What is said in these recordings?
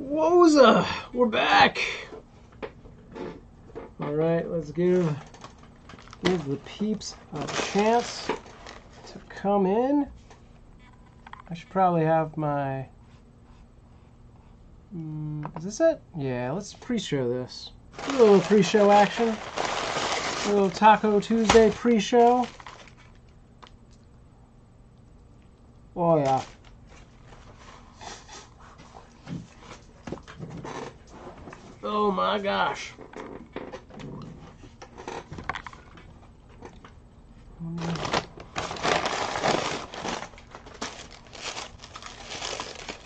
Woza! We're back! Alright, let's give the peeps a chance to come in. I should probably have my... is this it? Yeah, let's pre-show this. A little pre-show action. A little Taco Tuesday pre-show. Oh yeah. Oh my gosh.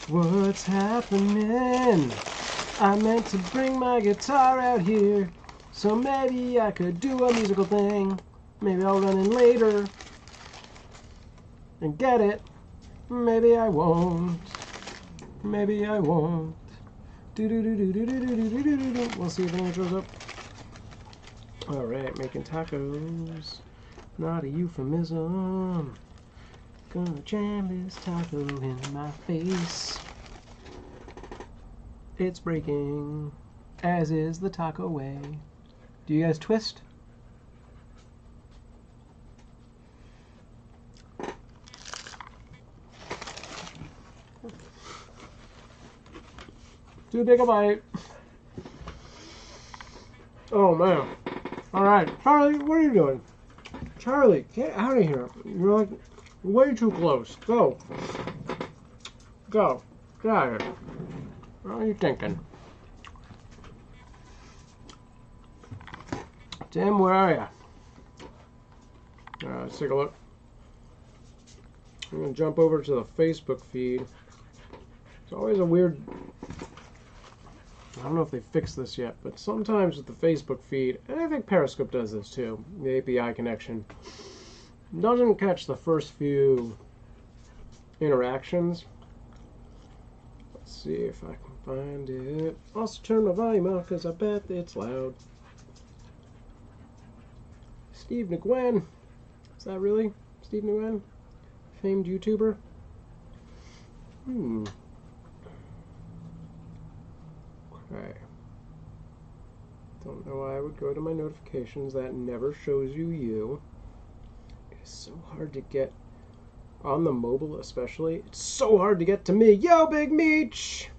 What's happening? I meant to bring my guitar out here, so maybe I could do a musical thing. Maybe I'll run in later and get it. Maybe I won't. Maybe I won't. We'll see if anyone shows up. Alright, making tacos. Not a euphemism. Gonna jam this taco in my face. It's breaking, as is the taco way. Do you guys twist? Too big a bite. Oh man. Alright, Charlie, what are you doing? Charlie, get out of here. You're like way too close. Go. Go. Get out of here. What are you thinking? Tim, where are you? Let's take a look. I'm going to jump over to the Facebook feed. It's always a weird... I don't know if they fixed this yet, but sometimes with the Facebook feed, and I think Periscope does this too, the API connection, doesn't catch the first few interactions. Let's see if I can find it. Also turn my volume up because I bet it's loud. Steve Nguyen. Is that really Steve Nguyen? Famed YouTuber? Okay. Don't know why I would go to my notifications. That never shows you. It is so hard to get on the mobile, especially. It's so hard to get to me. Yo, Big Meech!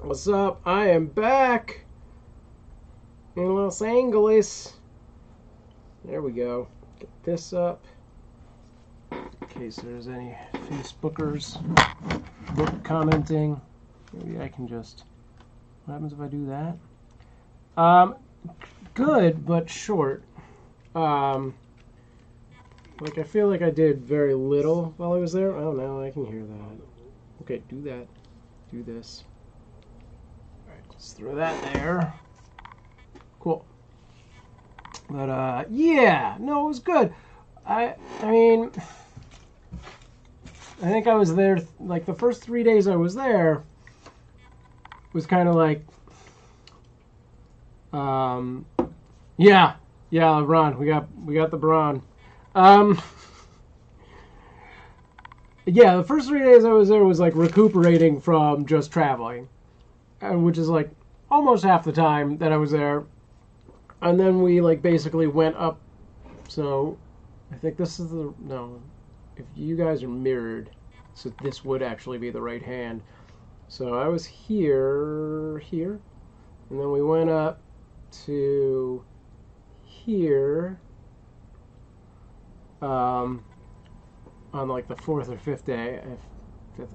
What's up? I am back in Los Angeles. There we go. Get this up. In case there's any Facebookers book commenting. Maybe I can just... What happens if I do that? Good, but short. Like, I feel like I did very little while I was there. Oh, now I can hear that. Okay, do that. Do this. Alright, just throw that there. Cool. But, yeah. No, it was good. I mean... I think I was there, like, the first 3 days I was there... was kind of like, yeah, LeBron. We got the Bron. Yeah, the first 3 days I was there was like recuperating from just traveling, which is like almost half the time that I was there. And then we like basically went up. So I think this is the no. If you guys are mirrored, so this would actually be the right hand. So I was here, and then we went up to here on like the 4th or 5th day,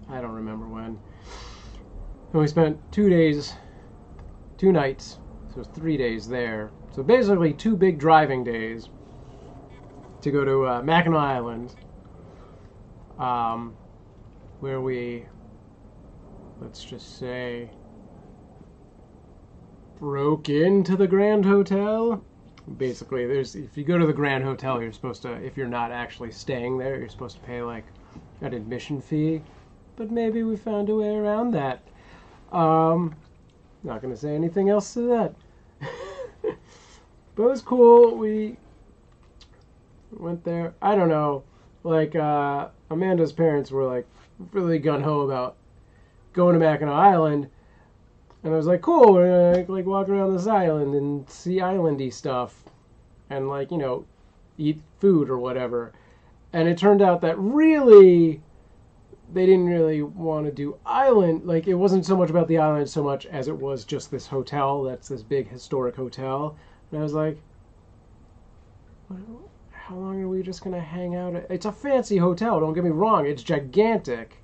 I don't remember when. And we spent 2 days, 2 nights, so 3 days there. So basically 2 big driving days to go to Mackinac Island, where we... let's just say, broke into the Grand Hotel. Basically, if you go to the Grand Hotel, you're supposed to, if you're not actually staying there, you're supposed to pay like an admission fee. But maybe we found a way around that. Not going to say anything else to that. But it was cool. We went there. I don't know. Like, Amanda's parents were like really gung-ho about going to Mackinac Island. And I was like, cool, we're gonna like walk around this island and see islandy stuff and like, you know, eat food or whatever. And it turned out that really they didn't really want to do island. Like, it wasn't so much about the island so much as it was just this hotel that's this big historic hotel. And I was like, how long are we just going to hang out at? It's a fancy hotel, don't get me wrong. It's gigantic.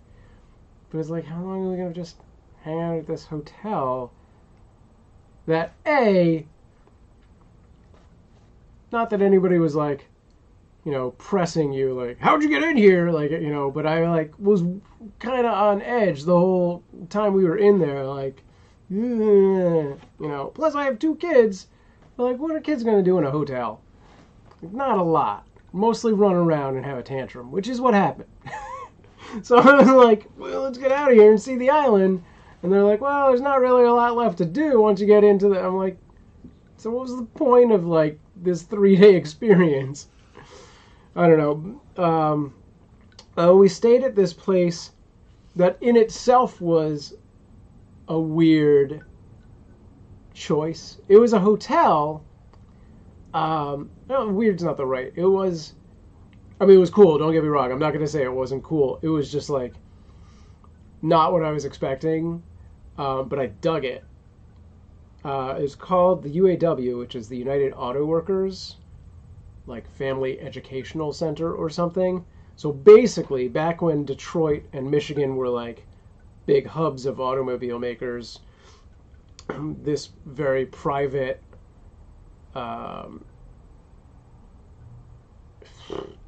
But it's like, how long are we going to just hang out at this hotel that, not that anybody was like, you know, pressing you, like, how'd you get in here? Like, you know, but I, like, was kind of on edge the whole time we were in there, like, you know. Plus, I have 2 kids. Like, what are kids going to do in a hotel? Not a lot. Mostly run around and have a tantrum, which is what happened. So I was like, well, let's get out of here and see the island. And they're like, well, there's not really a lot left to do once you get into the... I'm like, so what was the point of, like, this 3-day experience? I don't know. We stayed at this place that in itself was a weird choice. It was a hotel. No, weird's not the right. It was, I mean, it was cool. Don't get me wrong. I'm not going to say it wasn't cool. It was just like not what I was expecting, but I dug it. It was called the UAW, which is the United Auto Workers, like Family Educational Center or something. So basically, back when Detroit and Michigan were like big hubs of automobile makers, this very private,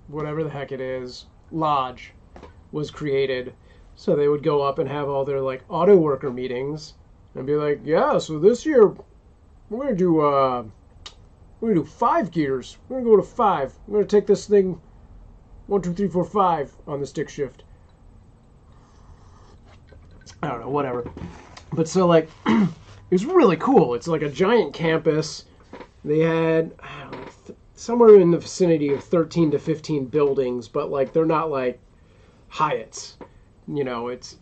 whatever the heck it is, lodge was created. So they would go up and have all their like auto worker meetings and be like, yeah, so this year we're gonna do 5 gears. We're gonna go to 5. We're gonna take this thing 1, 2, 3, 4, 5 on the stick shift. I don't know, whatever. But so like, it was really cool. It's like a giant campus. They had somewhere in the vicinity of 13 to 15 buildings, but like they're not like Hyatts. You know, it's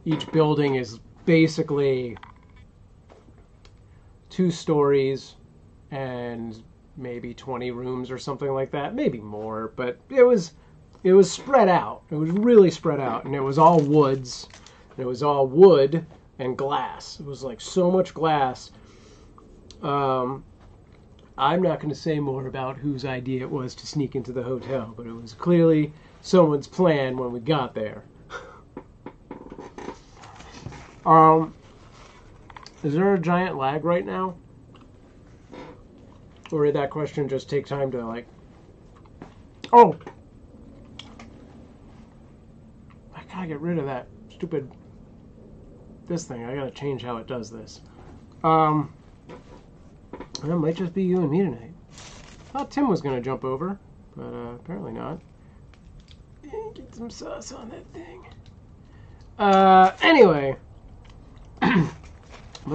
each building is basically 2 stories and maybe 20 rooms or something like that, maybe more, but it was spread out. It was really spread out, and it was all woods. It was all wood and glass. It was like so much glass. I'm not going to say more about whose idea it was to sneak into the hotel, but it was clearly someone's plan when we got there. Is there a giant lag right now? Or did that question just take time to like... Oh! I gotta get rid of that stupid... this thing. I gotta change how it does this. It might just be you and me tonight. I thought Tim was gonna jump over, but apparently not. Get some sauce on that thing. Anyway.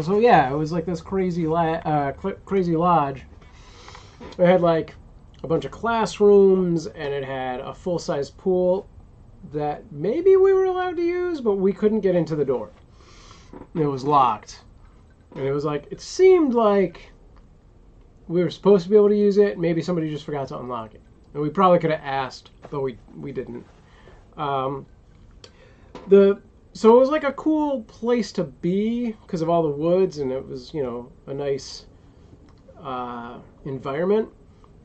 So yeah, it was like this crazy crazy lodge. It had like a bunch of classrooms, and it had a full-size pool that maybe we were allowed to use, but we couldn't get into the door. It was locked. And it was like, it seemed like we were supposed to be able to use it. Maybe somebody just forgot to unlock it. And we probably could have asked, but we didn't. So it was like a cool place to be because of all the woods, and it was, you know, a nice environment.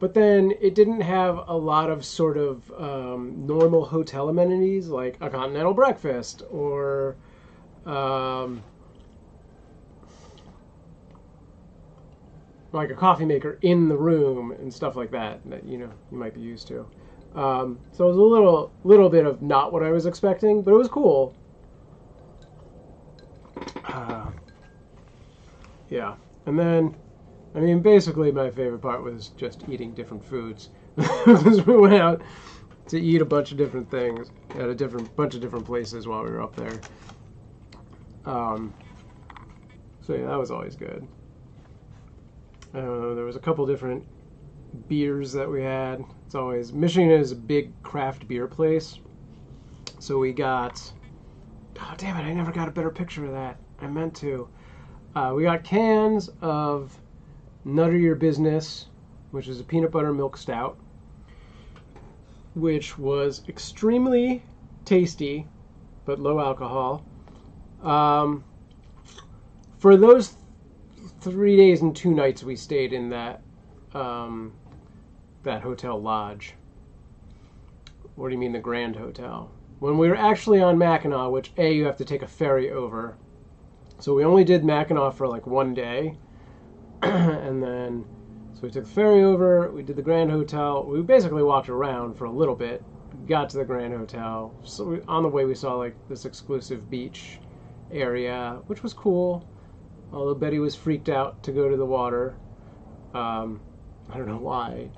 But then it didn't have a lot of sort of normal hotel amenities like a continental breakfast or like a coffee maker in the room and stuff like that you know you might be used to. So it was a little bit of not what I was expecting, but it was cool. Yeah, and then I mean basically my favorite part was just eating different foods. Because we went out to eat a bunch of different things at a bunch of different places while we were up there. So yeah, that was always good. There was a couple different beers that we had. It's always, Michigan is a big craft beer place. So we got, oh damn it, I never got a better picture of that. I meant to. We got cans of Nutter Your Business, which is a peanut butter milk stout, which was extremely tasty, but low alcohol. For those 3 days and 2 nights we stayed in that that hotel lodge. What do you mean the Grand Hotel? When we were actually on Mackinac, which you have to take a ferry over. So we only did Mackinac for like 1 day. And then, so we took the ferry over, we did the Grand Hotel. We basically walked around for a little bit, got to the Grand Hotel. So on the way we saw like this exclusive beach area, which was cool. Although Betty was freaked out to go to the water. I don't know why.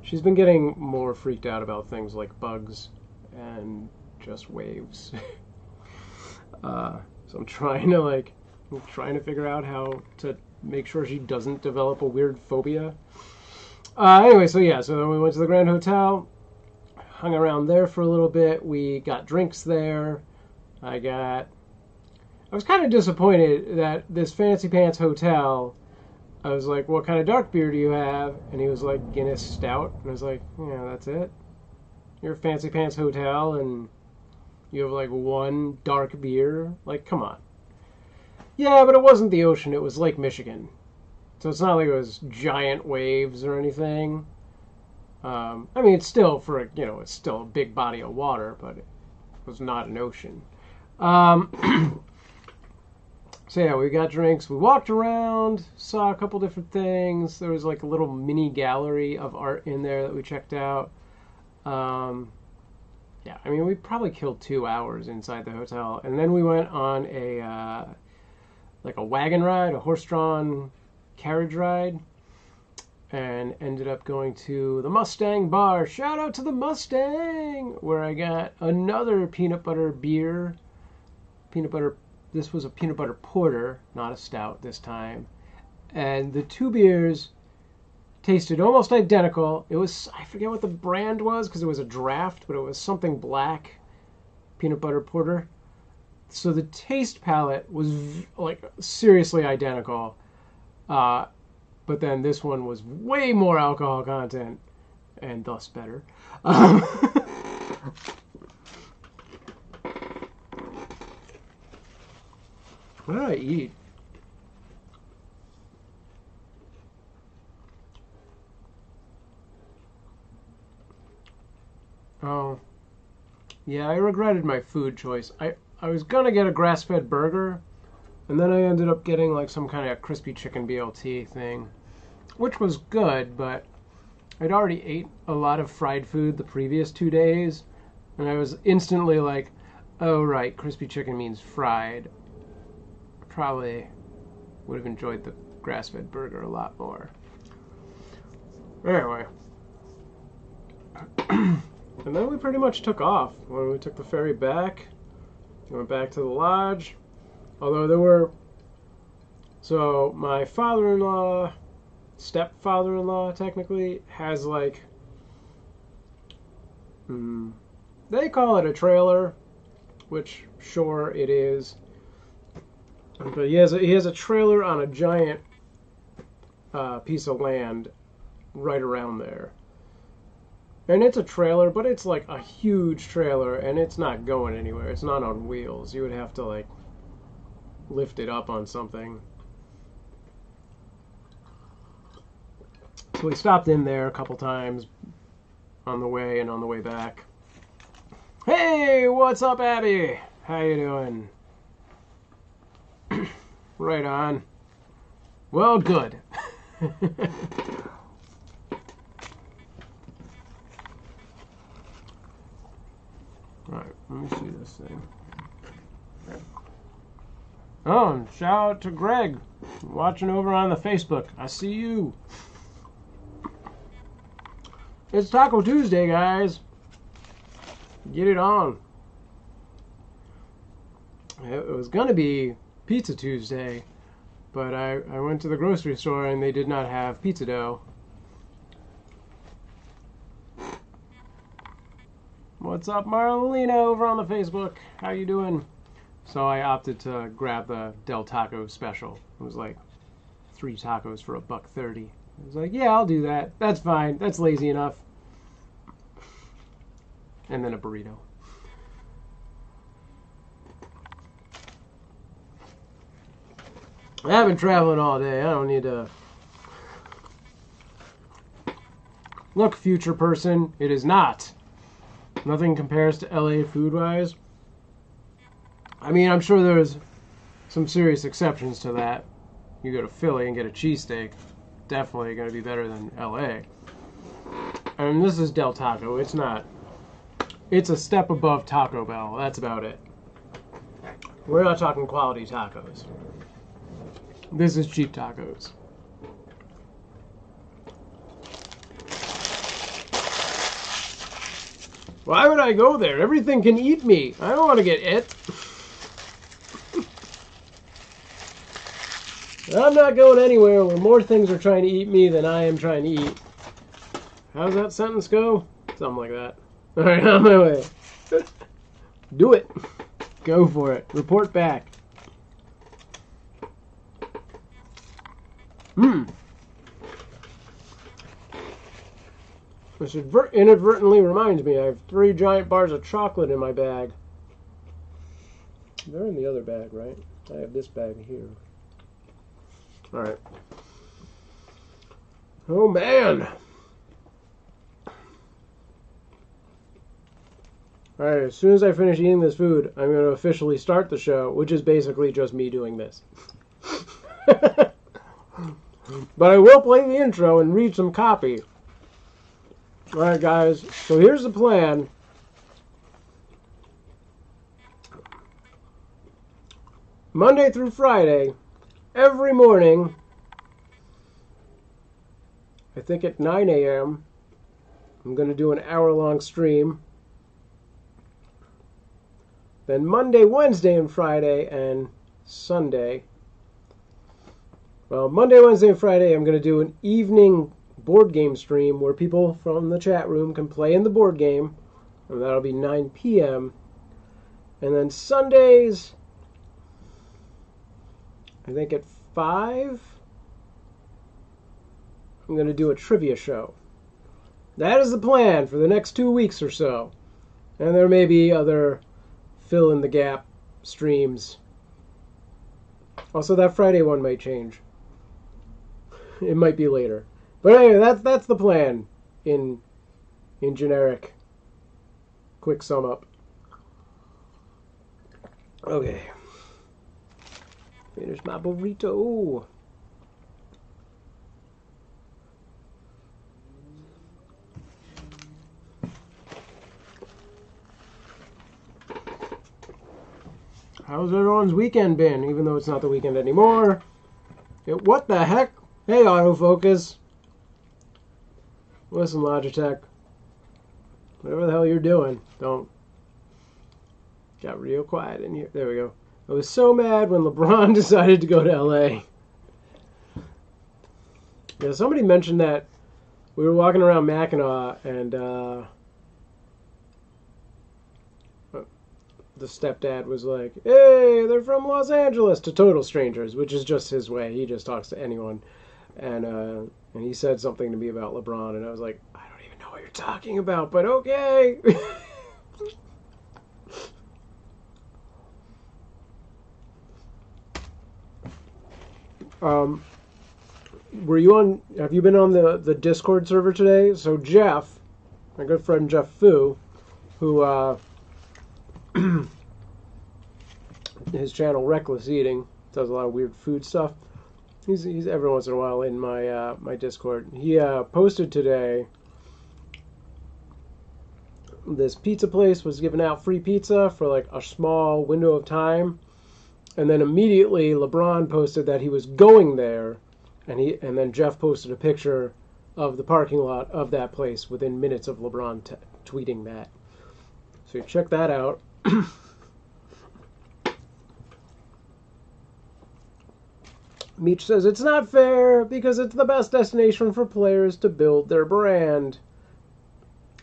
She's been getting more freaked out about things like bugs and just waves. So I'm trying to figure out how to make sure she doesn't develop a weird phobia. Anyway, so then we went to the Grand Hotel, hung around there for a little bit. We got drinks there. I was kind of disappointed that this Fancy Pants hotel, I was like, what kind of dark beer do you have? And he was like, Guinness Stout. And I was like, yeah, that's it? You're a Fancy Pants hotel and you have like one dark beer? Like, come on. Yeah, but it wasn't the ocean, it was Lake Michigan. So it's not like it was giant waves or anything. I mean, it's still it's still a big body of water, but it was not an ocean. So yeah, we got drinks, we walked around, saw a couple different things. There was like a little mini gallery of art in there that we checked out. Yeah, I mean, we probably killed 2 hours inside the hotel. And then we went on a wagon ride, a horse-drawn carriage ride, and ended up going to the Mustang Bar. Shout out to the Mustang, where I got another peanut butter beer. This was a peanut butter porter, not a stout this time. And the 2 beers tasted almost identical. It was, I forget what the brand was because it was a draft, but it was something black peanut butter porter. So the taste palette was like seriously identical. But then this one was way more alcohol content and thus better. What did I eat? Oh, yeah, I regretted my food choice. I was gonna get a grass-fed burger, and then I ended up getting like some kind of crispy chicken BLT thing, which was good, but I'd already ate a lot of fried food the previous 2 days, and I was instantly like, oh right, crispy chicken means fried. Probably would have enjoyed the grass-fed burger a lot more. Anyway. And then we pretty much took off. When we took the ferry back, we went back to the lodge. Although so my father-in-law, stepfather-in-law technically, has like, they call it a trailer, which sure it is. But he has a trailer on a giant piece of land right around there. And it's a trailer, but it's like a huge trailer, and it's not going anywhere. It's not on wheels. You would have to like lift it up on something. So we stopped in there a couple times on the way and on the way back. Hey, what's up, Abby? How you doing? Right on. Well, good. Alright, let me see this thing. Oh, and shout out to Greg, watching over on the Facebook. I see you. It's Taco Tuesday, guys. Get it on. It was going to be Pizza Tuesday, but I went to the grocery store and they did not have pizza dough. What's up, Marlena, over on the Facebook? How you doing? So I opted to grab the Del Taco special. It was like 3 tacos for $1.30. I was like, yeah, I'll do that. That's fine. That's lazy enough. And then a burrito. I've been traveling all day. I don't need to... Look, future person, it is not. Nothing compares to LA food-wise. I mean, I'm sure there's some serious exceptions to that. You go to Philly and get a cheesesteak. Definitely going to be better than LA. And this is Del Taco. It's not. It's a step above Taco Bell. That's about it. We're not talking quality tacos. This is cheap tacos. Why would I go there? Everything can eat me. I don't want to get it. I'm not going anywhere where more things are trying to eat me than I am trying to eat. How's that sentence go? Something like that. Alright, on my way. Do it. Go for it. Report back. This inadvertently reminds me I have 3 giant bars of chocolate in my bag. They're in the other bag, right? I have this bag here. Alright. Oh, man. Alright, as soon as I finish eating this food, I'm going to officially start the show, which is basically just me doing this. But I will play the intro and read some copy. Alright, guys, so here's the plan. Monday through Friday, every morning, I think at 9 a.m., I'm going to do an hour-long stream. Then Monday, Wednesday, and Friday, and Sunday. Well, Monday, Wednesday, and Friday, I'm going to do an evening board game stream where people from the chat room can play in the board game. And that'll be 9 p.m. And then Sundays, I think at 5, I'm going to do a trivia show. That is the plan for the next 2 weeks or so. And there may be other fill-in-the-gap streams. Also, that Friday one might change. It might be later. But anyway, that's the plan in generic quick sum up. Okay. Finish my burrito. How's everyone's weekend been? Even though it's not the weekend anymore. What the heck? Hey, autofocus. Listen, Logitech. Whatever the hell you're doing, don't. Got real quiet in here. There we go. I was so mad when LeBron decided to go to LA. Yeah, somebody mentioned that we were walking around Mackinac and the stepdad was like, hey, they're from Los Angeles, to total strangers, which is just his way. He just talks to anyone. And he said something to me about LeBron, and I was like, I don't even know what you're talking about, but okay. Have you been on the Discord server today? So Jeff, my good friend Jeff Fu, who, his channel Reckless Eating, does a lot of weird food stuff. He's every once in a while in my my Discord. He posted today this pizza place was giving out free pizza for like a small window of time, and then immediately LeBron posted that he was going there, and then Jeff posted a picture of the parking lot of that place within minutes of LeBron tweeting that. So you check that out. Meech says, it's not fair because it's the best destination for players to build their brand.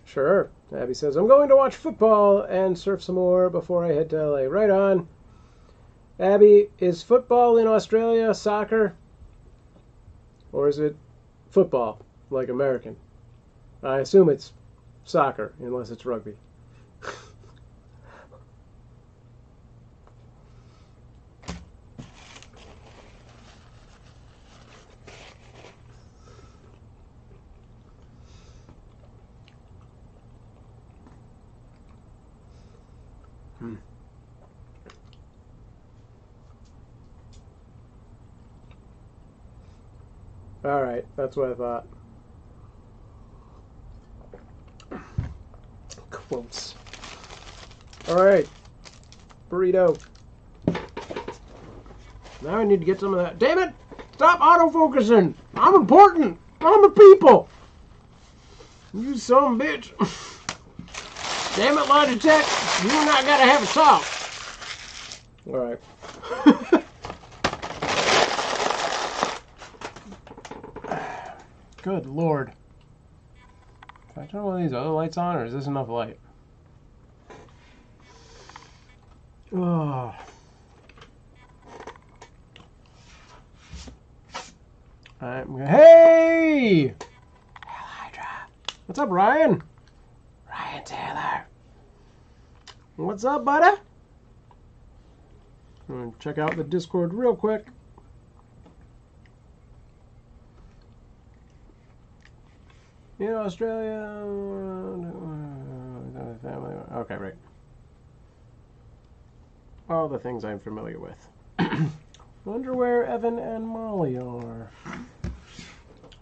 Sure. Abby says, I'm going to watch football and surf some more before I head to LA. Right on. Abby, is football in Australia soccer? Or is it football, like American? I assume it's soccer, unless it's rugby. Alright, that's what I thought. Quotes. Alright. Burrito. Now I need to get some of that. Damn it! Stop autofocusing! I'm important! I'm a people! You son of a bitch. Damn it, Logitech! You and I gotta have a talk. Alright. Good Lord. Can I turn one of these other lights on, or is this enough light? Oh. Hey! Hydra. What's up, Ryan? Ryan Taylor. What's up, buddy? I'm gonna check out the Discord real quick. In Australia, family. Okay, right. All the things I'm familiar with. Wonder where Evan and Molly are.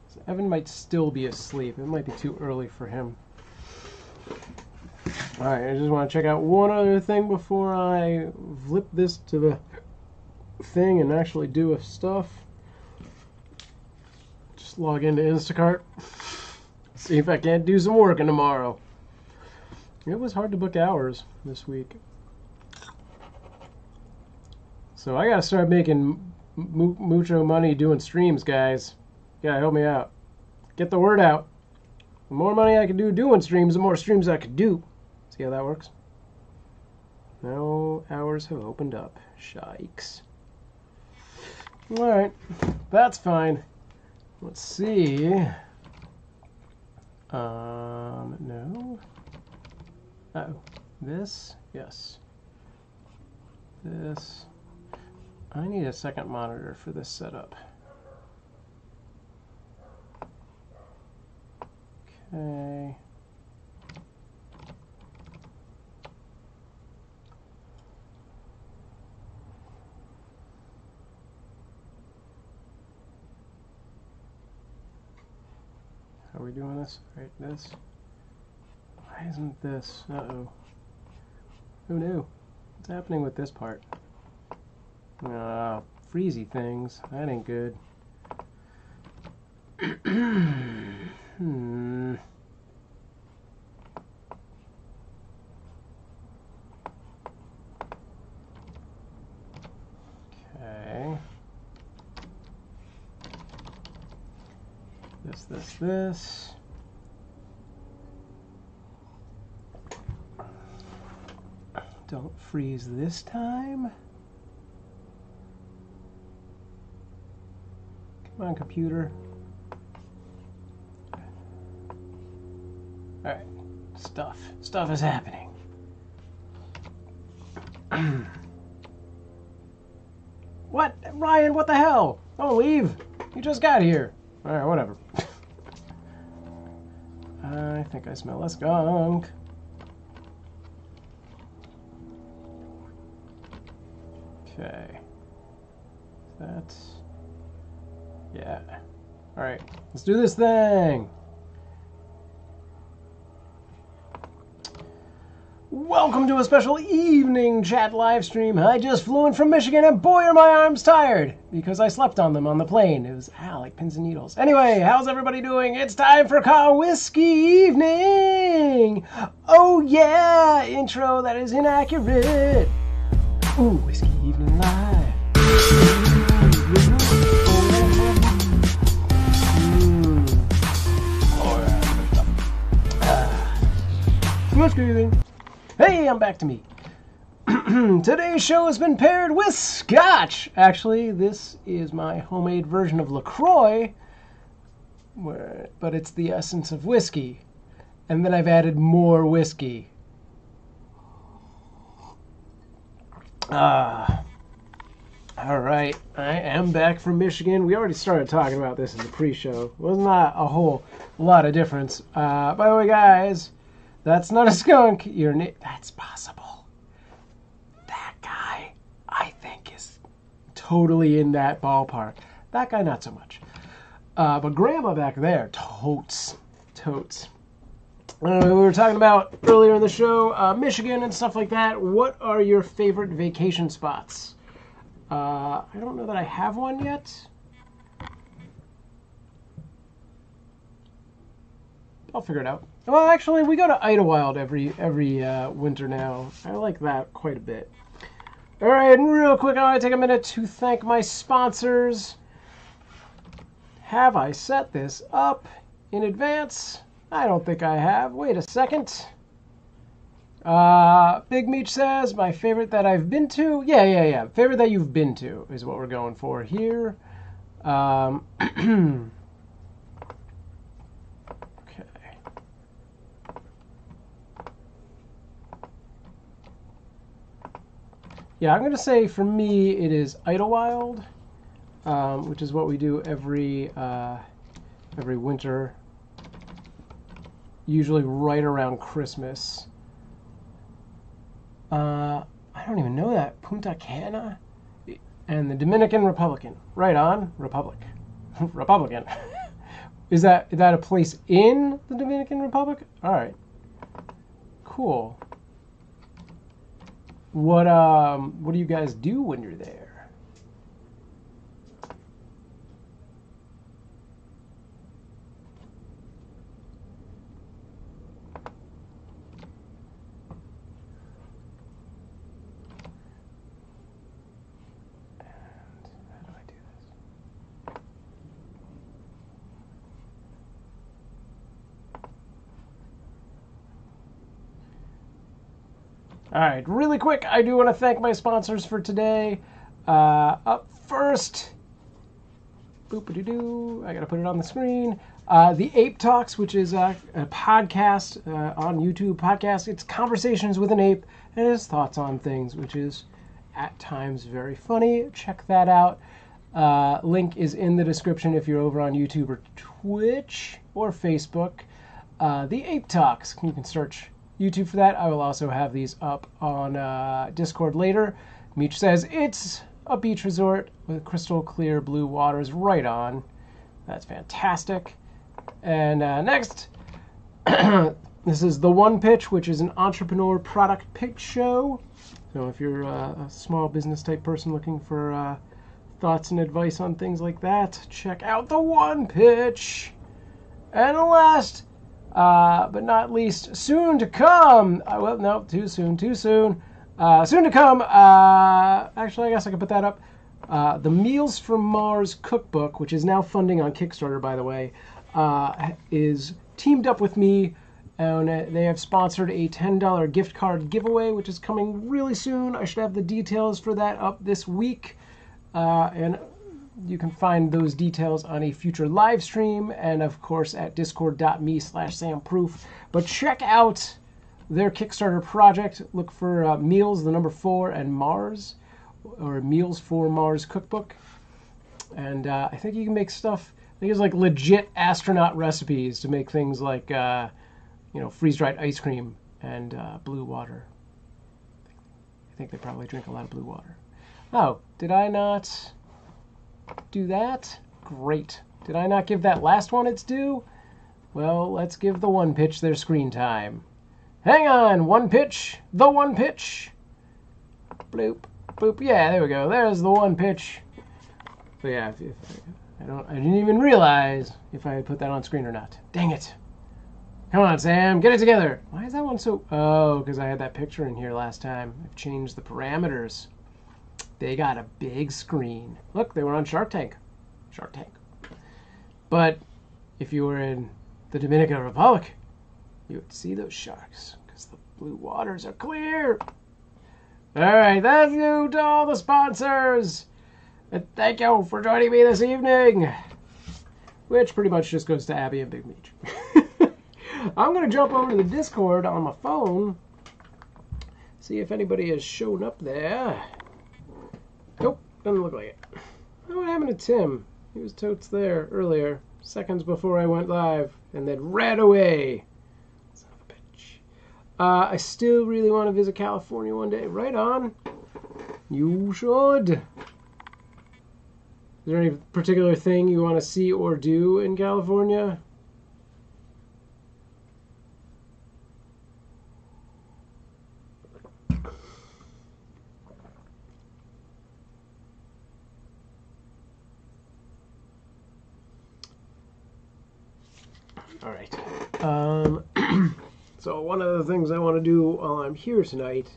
So Evan might still be asleep. It might be too early for him. Alright, I just want to check out one other thing before I flip this to the thing and actually do stuff. Just log into Instacart. See if I can't do some working tomorrow. It was hard to book hours this week. So I gotta start making mucho money doing streams, guys. You gotta help me out. Get the word out. The more money I can do doing streams, the more streams I can do. See how that works? Now hours have opened up. Shikes. Alright. That's fine. Let's see. No. Uh-oh. This? Yes. This. I need a second monitor for this setup. Okay. How are we doing this? Right, this. Why isn't this? Uh-oh. Who knew? What's happening with this part? Freezy things. That ain't good. Okay. This. Don't freeze this time. Come on, computer. Alright. Stuff is happening. What? Ryan, what the hell? Don't leave. You just got here. Alright, whatever. I think I smell a skunk. Okay. That's... yeah. Alright, let's do this thing! Welcome to a special evening chat live stream. I just flew in from Michigan and boy are my arms tired because I slept on them on the plane. It was like pins and needles. Anyway, how's everybody doing? It's time for Coff Whiskey Evening! Oh yeah! Intro that is inaccurate! Ooh, Whiskey Evening Live. Whiskey Evening. Hey, I'm back to me. Today's show has been paired with Scotch. Actually, this is my homemade version of LaCroix, but it's the essence of whiskey. And then I've added more whiskey. All right, I am back from Michigan. We already started talking about this in the pre-show. Was not a whole lot of difference. By the way, guys, that's not a skunk. That's possible. That guy, I think, is totally in that ballpark. That guy, not so much. But Grandma back there, totes. We were talking about earlier in the show, Michigan and stuff like that. What are your favorite vacation spots? I don't know that I have one yet. I'll figure it out. Well, actually, we go to Idlewild every winter now. I like that quite a bit. All right, and real quick, I want to take a minute to thank my sponsors. Have I set this up in advance? I don't think I have. Wait a second. Big Meech says, my favorite that I've been to. Yeah. Favorite that you've been to is what we're going for here. Okay. Yeah, I'm going to say for me it is Idlewild, which is what we do every winter. Usually right around Christmas. I don't even know that. Punta Cana? And the Dominican Republican. Right on. Republican. Is that a place in the Dominican Republic? All right. Cool. What do you guys do when you're there? All right, really quick, I do want to thank my sponsors for today. Up first, boop-a-doo-doo, I got to put it on the screen. The Ape Talks, which is a podcast on YouTube podcast. It's conversations with an ape and his thoughts on things, which is at times very funny. Check that out. Link is in the description if you're over on YouTube or Twitch or Facebook. The Ape Talks, you can search YouTube for that. I will also have these up on Discord later. Meech says it's a beach resort with crystal clear blue waters. Right on. That's fantastic. And next, this is The One Pitch, which is an entrepreneur product pitch show. So if you're a small business type person looking for thoughts and advice on things like that, check out The One Pitch. And last, but not least, soon to come. Well, no, too soon. Soon to come. Actually, I guess I could put that up. The Meals from Mars cookbook, which is now funding on Kickstarter, by the way, is teamed up with me, and they have sponsored a $10 gift card giveaway, which is coming really soon. I should have the details for that up this week, and you can find those details on a future live stream and, of course, at discord.me/SamProof. But check out their Kickstarter project. Look for Meals, the number 4, and Mars, or Meals for Mars cookbook. And I think you can make stuff. I think it's like legit astronaut recipes to make things like, freeze-dried ice cream and blue water. I think they probably drink a lot of blue water. Oh, did I not do that? Great. Did I not give that last one its due? Well, let's give The One Pitch their screen time. Hang on, One Pitch, The One Pitch. Bloop, boop. Yeah, there we go. There's The One Pitch. But yeah, I didn't even realize if I had put that on screen or not. Dang it. Come on, Sam, get it together. Why is that one so... Oh, because I had that picture in here last time. I've changed the parameters. They got a big screen. Look, they were on Shark Tank. But if you were in the Dominican Republic, you would see those sharks because the blue waters are clear. All right, thank you to all the sponsors. And thank you for joining me this evening. Which pretty much just goes to Abby and Big Meech. I'm going to jump over to the Discord on my phone. See if anybody has shown up there. Nope, doesn't look like it. What happened to Tim? He was totes there earlier, seconds before I went live, and then ran away. Son of a bitch. I still really want to visit California one day. Right on. You should. Is there any particular thing you want to see or do in California? All right. So one of the things I want to do while I'm here tonight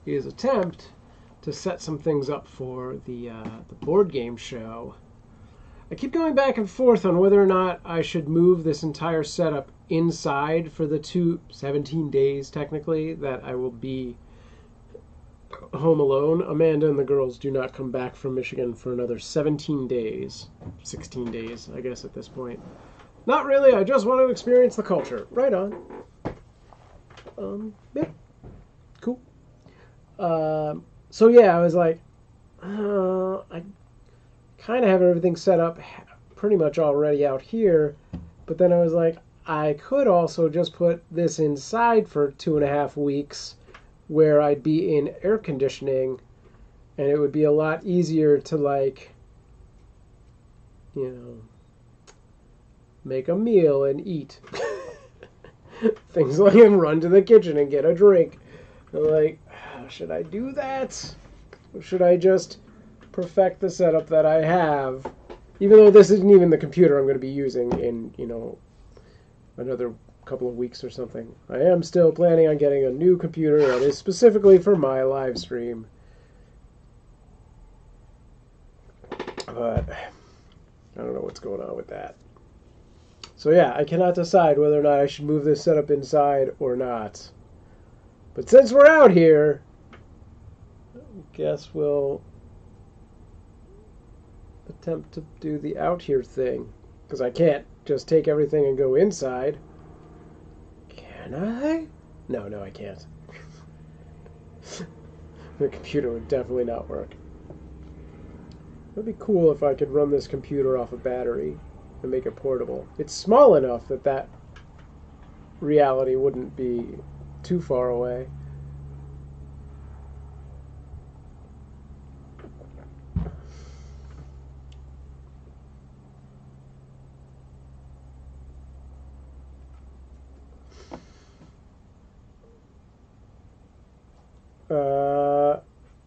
is attempt to set some things up for the board game show. I keep going back and forth on whether or not I should move this entire setup inside for the 17 days, technically, that I will be home alone. Amanda and the girls do not come back from Michigan for another 17 days. 16 days, I guess, at this point. Not really, I just want to experience the culture. Right on. Yeah. Cool. So yeah, I was like, I kind of have everything set up pretty much already out here, but then I was like, I could also just put this inside for 2.5 weeks where I'd be in air conditioning, and it would be a lot easier to, like, you know, make a meal and eat. Things like run to the kitchen and get a drink. I'm like, should I do that? Or should I just perfect the setup that I have? Even though this isn't even the computer I'm going to be using in, you know, another couple of weeks or something. I am still planning on getting a new computer that is specifically for my live stream. But I don't know what's going on with that. So yeah, I cannot decide whether or not I should move this setup inside or not. But since we're out here, I guess we'll attempt to do the out here thing. Because I can't just take everything and go inside. Can I? No, I can't. The computer would definitely not work. It would be cool if I could run this computer off a battery and make it portable. It's small enough that that reality wouldn't be too far away.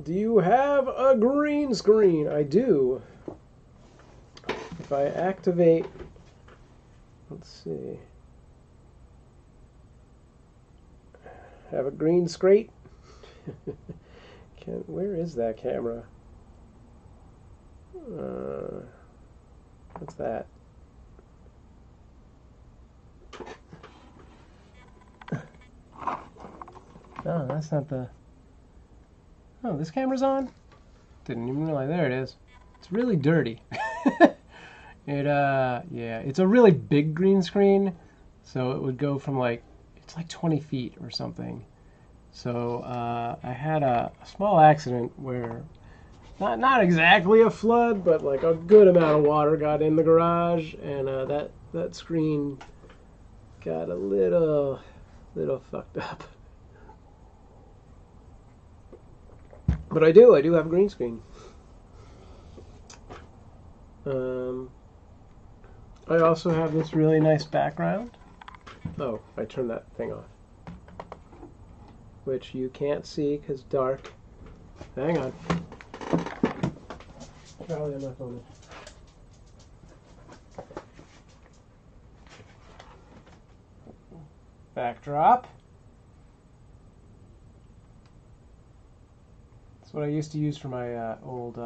Do you have a green screen? I do. If I activate, let's see, have a green screen. Where is that camera? What's that? Oh, that's not the... Oh, this camera's on? Didn't even realize. There it is. It's really dirty. Yeah, it's a really big green screen, so it would go from like, it's like 20 feet or something. So I had a small accident where, not exactly a flood, but like a good amount of water got in the garage, and that screen got a little fucked up. But I do have a green screen. I also have this really nice background. Oh, I turned that thing off. Which you can't see because dark. Hang on. Charlie, I'm not on it. Backdrop. That's what I used to use for my old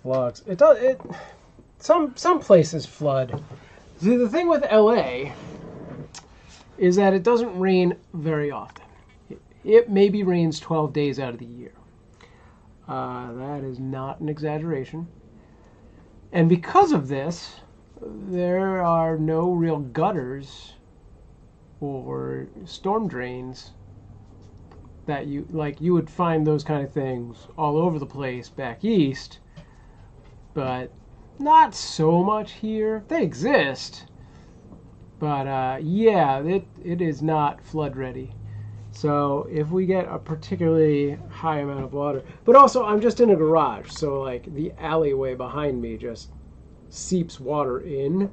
vlogs. Some places flood. See, the thing with LA is that it doesn't rain very often. it maybe rains 12 days out of the year. That is not an exaggeration. And because of this, there are no real gutters or storm drains that you would find those kind of things all over the place back east, but not so much here. They exist, but yeah, it is not flood ready. So if we get a particularly high amount of water, but also I'm just in a garage, so like the alleyway behind me just seeps water in.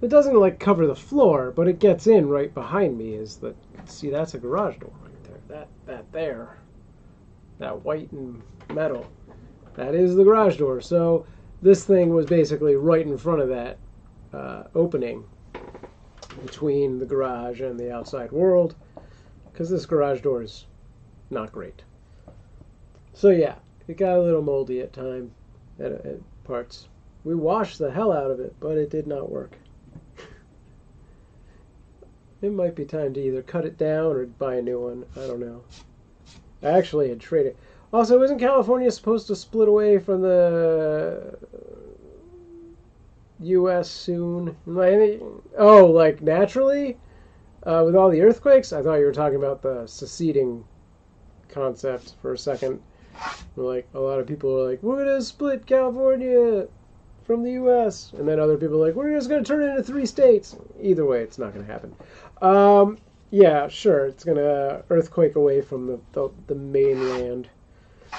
It doesn't like cover the floor, but it gets in right behind me. See, that's a garage door right there. That there, that white and metal, that is the garage door. So this thing was basically right in front of that opening between the garage and the outside world, because this garage door is not great. So yeah, it got a little moldy at times, at parts. We washed the hell out of it, but it did not work. It might be time to either cut it down or buy a new one. I don't know. I actually had traded. Also, isn't California supposed to split away from the U.S. soon? Oh, like naturally? With all the earthquakes? I thought you were talking about the seceding concept for a second. Like, a lot of people are like, we're going to split California from the U.S. And then other people are like, we're just going to turn it into 3 states. Either way, it's not going to happen. Yeah, sure, it's going to earthquake away from the mainland.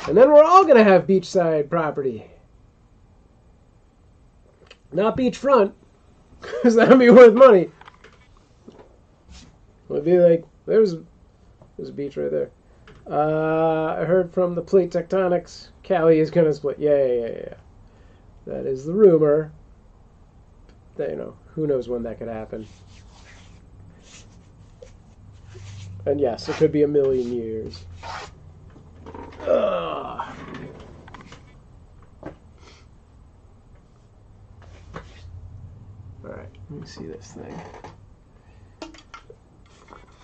And then we're all going to have beachside property. Not beachfront, because that would be worth money. It would be like, there's a beach right there. I heard from the plate tectonics, Cali is going to split. Yeah. That is the rumor. That, who knows when that could happen. And yes, it could be 1,000,000 years. Ugh. Alright, let me see this thing.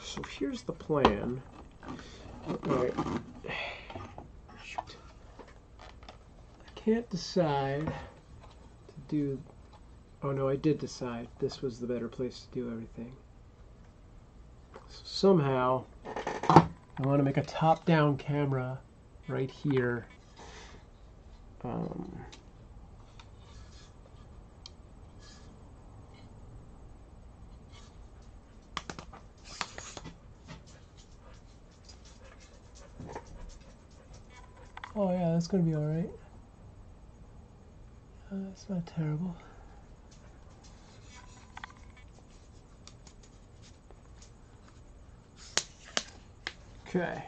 So here's the plan. Alright. Shoot. I can't decide to do... Oh no, I did decide this was the better place to do everything. So somehow, I want to make a top-down camera right here. Oh yeah, that's going to be alright. It's not terrible. Okay.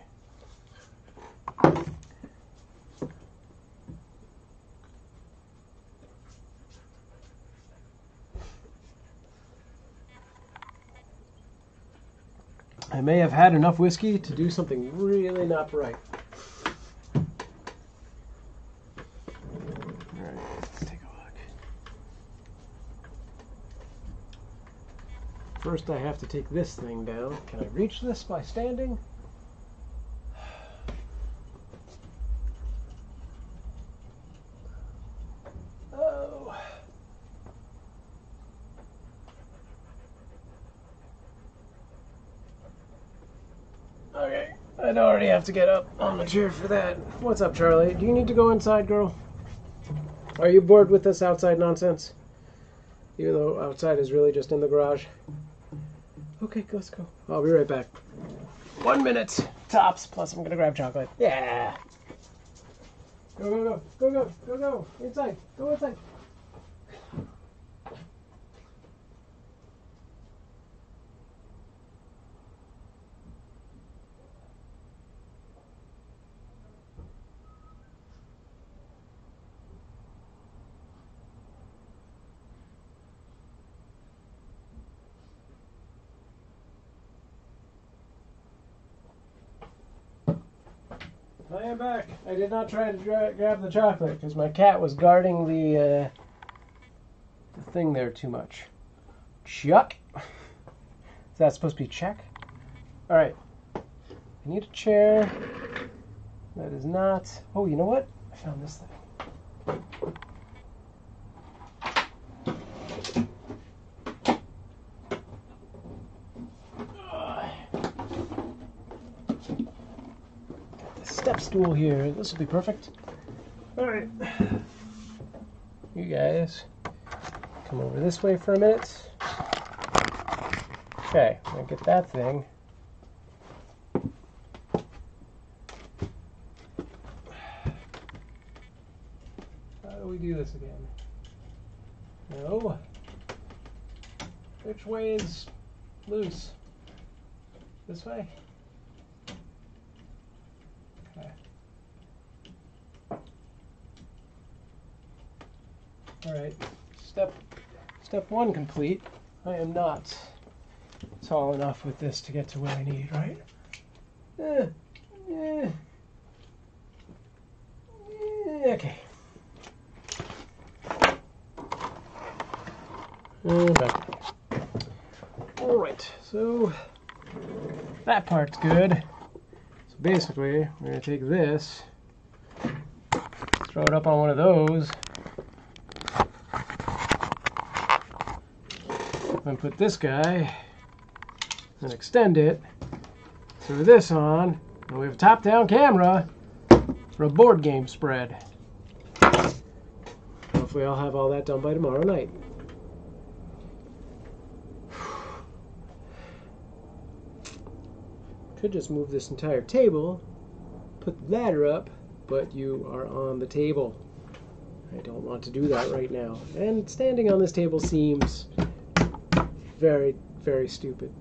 I may have had enough whiskey to do something really not right. Alright, let's take a look. First I have to take this thing down. Can I reach this by standing? Okay, I'd already have to get up on the chair for that. What's up, Charlie? Do you need to go inside, girl? Are you bored with this outside nonsense? Even though outside is really just in the garage. Okay, let's go. I'll be right back. 1 minute, tops, plus I'm gonna grab chocolate. Yeah! Go. Inside, go inside. I am back. I did not try to grab the chocolate because my cat was guarding the thing there too much. Chuck? Is that supposed to be check? Alright. I need a chair. That is not... Oh, you know what? I found this thing. Got the step stool here. This will be perfect. Alright. You guys come over this way for a minute. Okay, I'm going to get that thing. How do we do this again? No. Which way is loose? This way? Okay. Alright, step one complete. I am not tall enough with this to get to where I need, right? Okay. Back. Alright, so that part's good. So basically, we're going to take this, throw it up on one of those, and put this guy, and extend it, throw this on, and we have a top-down camera for a board game spread. Hopefully I'll have all that done by tomorrow night. Could just move this entire table, put the ladder up, but you are on the table. I don't want to do that right now. And standing on this table seems very, very stupid.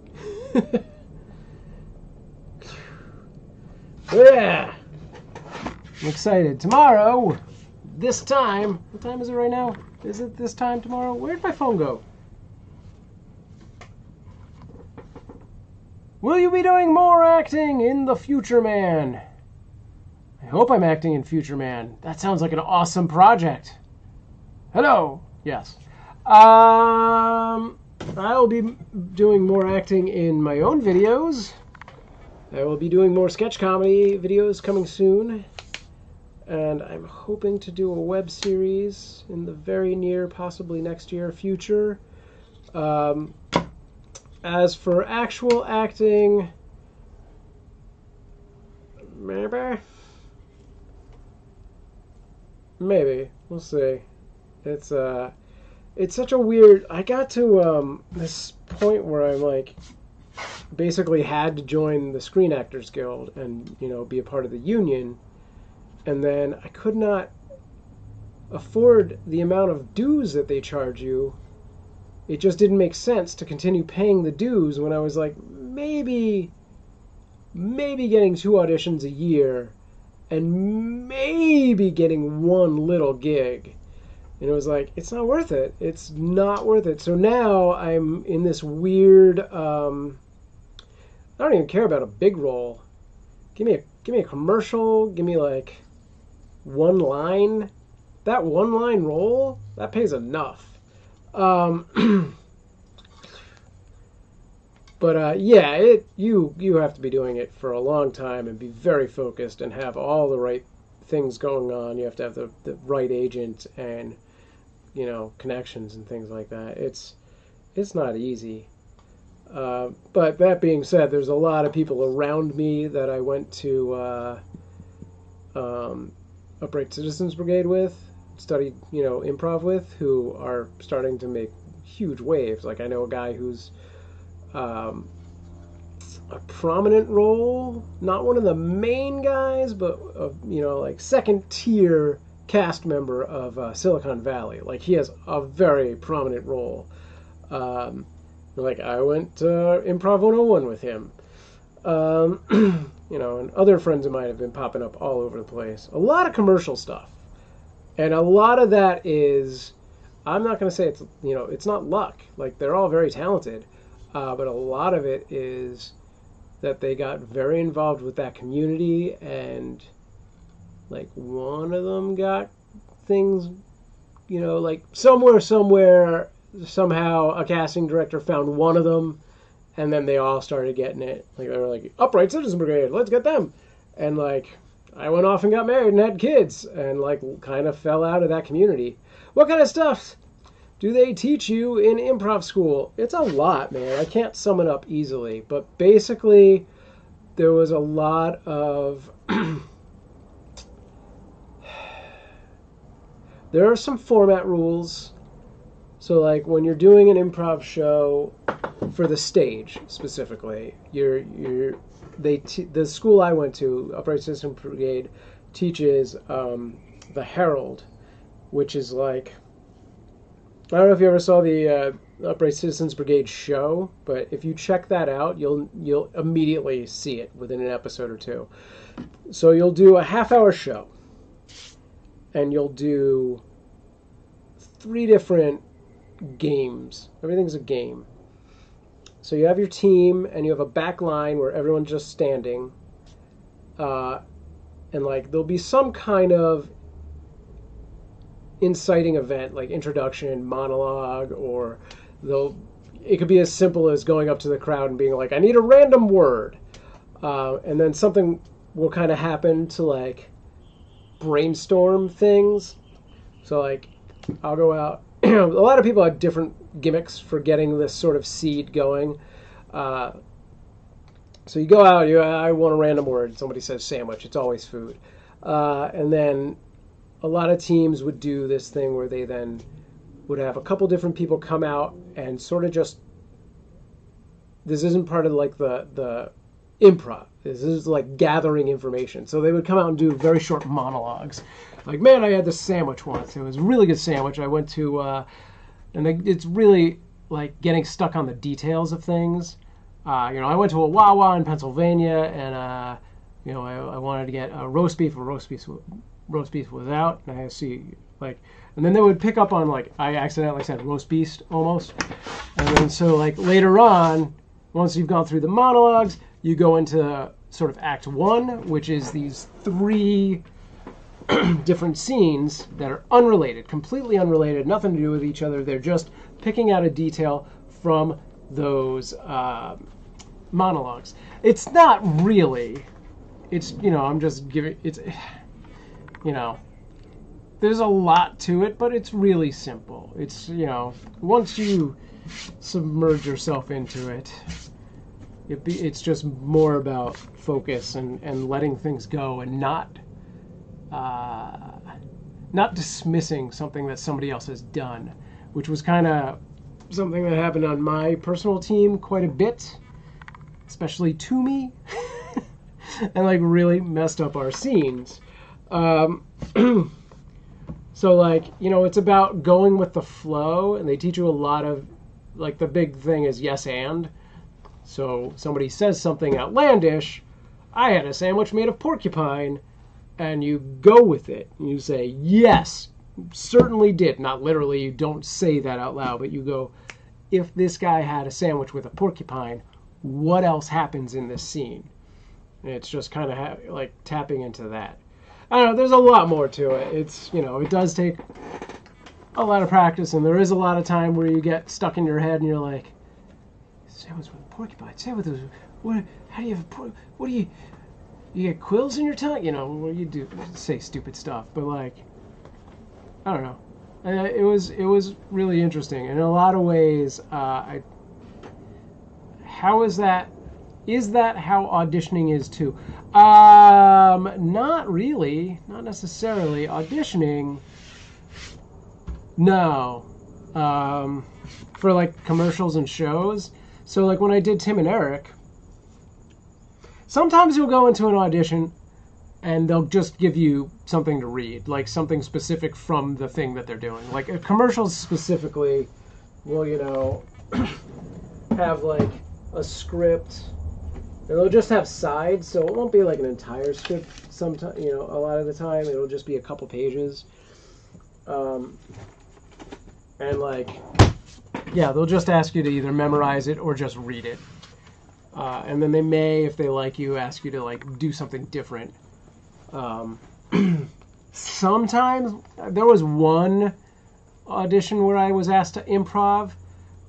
Yeah! I'm excited. Tomorrow, this time, what time is it right now? Is it this time tomorrow? Where'd my phone go? Will you be doing more acting in The Future Man? I hope I'm acting in Future Man. That sounds like an awesome project. Hello. Yes. I'll be doing more acting in my own videos. I will be doing more sketch comedy videos coming soon. And I'm hoping to do a web series in the very near, possibly next year, future. As for actual acting, maybe we'll see. It's such a weird. I got to this point where I'm like, basically had to join the Screen Actors Guild and be a part of the union, and then I could not afford the amount of dues that they charge you. It just didn't make sense to continue paying the dues when I was like, maybe getting 2 auditions a year and maybe getting 1 little gig. And it was like, it's not worth it. It's not worth it. So now I'm in this weird, I don't even care about a big role. Give me a commercial, give me like 1 line. That 1 line role, that pays enough. But yeah, you have to be doing it for a long time and be very focused and have all the right things going on. You have to have the right agent and connections and things like that. It's not easy. But that being said, there's a lot of people around me that I went to Upright Citizens Brigade with, studied improv with, who are starting to make huge waves. Like I know a guy who's a prominent role, not one of the main guys, but like 2nd tier cast member of Silicon Valley. Like he has a very prominent role. Like I went to Improv 101 with him. And other friends of mine have been popping up all over the place. A lot of commercial stuff. And a lot of that is, I'm not going to say it's not luck. Like, they're all very talented. But a lot of it is that they got very involved with that community. And, like, one of them got things, like, somewhere, somehow a casting director found one of them And then they all started getting it. Like they were like, Upright Citizens Brigade, let's get them. And like I went off and got married and had kids and like kind of fell out of that community. What kind of stuff do they teach you in improv school? It's a lot, man. I can't sum it up easily. But basically, there was a lot of... There are some format rules. So like when you're doing an improv show for the stage specifically, the school I went to, Upright Citizens Brigade, teaches the Herald, which is like, I don't know if you ever saw the Upright Citizens Brigade show, but if you check that out, you'll immediately see it within an episode or two. So you'll do a half-hour show, and you'll do 3 different games. Everything's a game. So you have your team, and you have a back line where everyone's just standing, and like there'll be some kind of inciting event, like introduction, monologue, or it could be as simple as going up to the crowd and being like, I need a random word, and then something will kind of happen to like brainstorm things. So like I'll go out. A lot of people have different gimmicks for getting this sort of seed going. So you go out, I want a random word. Somebody says sandwich. It's always food. And then a lot of teams would do this thing where they then would have a couple different people come out and sort of just, this isn't part of like the improv. This is like gathering information. So they would come out and do very short monologues. Like, man, I had this sandwich once. It was a really good sandwich. I went to, it's really like getting stuck on the details of things. I went to a Wawa in Pennsylvania, and I wanted to get a roast beef without. And I see like, and then they would pick up on like I accidentally said roast beef almost, and then so like later on, once you've gone through the monologues, you go into sort of Act 1, which is these 3 different scenes that are unrelated, completely unrelated, nothing to do with each other. They're just picking out a detail from those monologues. It's not really. It's, I'm just giving, it's, there's a lot to it, but it's really simple. It's, once you submerge yourself into it, it's just more about focus and letting things go and not dismissing something that somebody else has done, which was kind of something that happened on my personal team quite a bit, especially to me, and like really messed up our scenes. So like, it's about going with the flow, and they teach you a lot of, like the big thing is yes and. So somebody says something outlandish, I had a sandwich made of porcupine, and you go with it. You say, yes, certainly did. Not literally, you don't say that out loud, but you go, if this guy had a sandwich with a porcupine, what else happens in this scene? And it's just kind of like tapping into that. I don't know, there's a lot more to it. It's, it does take a lot of practice, and there is a lot of time where you get stuck in your head and you're like, sandwich with a porcupine, sandwich with, what, how do you have what do you get quills in your tongue? What do you do? Say stupid stuff, but like, I don't know. It was really interesting, and in a lot of ways, how is that? Is that how auditioning is too? Not really, not necessarily. Auditioning, no. For like commercials and shows. So like when I did Tim and Eric, sometimes you'll go into an audition and they'll just give you something to read, like something specific from the thing that they're doing. Like commercials specifically will, have like a script. And they'll just have sides, so it won't be like an entire script. Sometimes, a lot of the time, it'll just be a couple pages. And like, yeah, they'll just ask you to either memorize it or just read it. And then they may, if they like you, ask you to like do something different. Sometimes there was one audition where I was asked to improv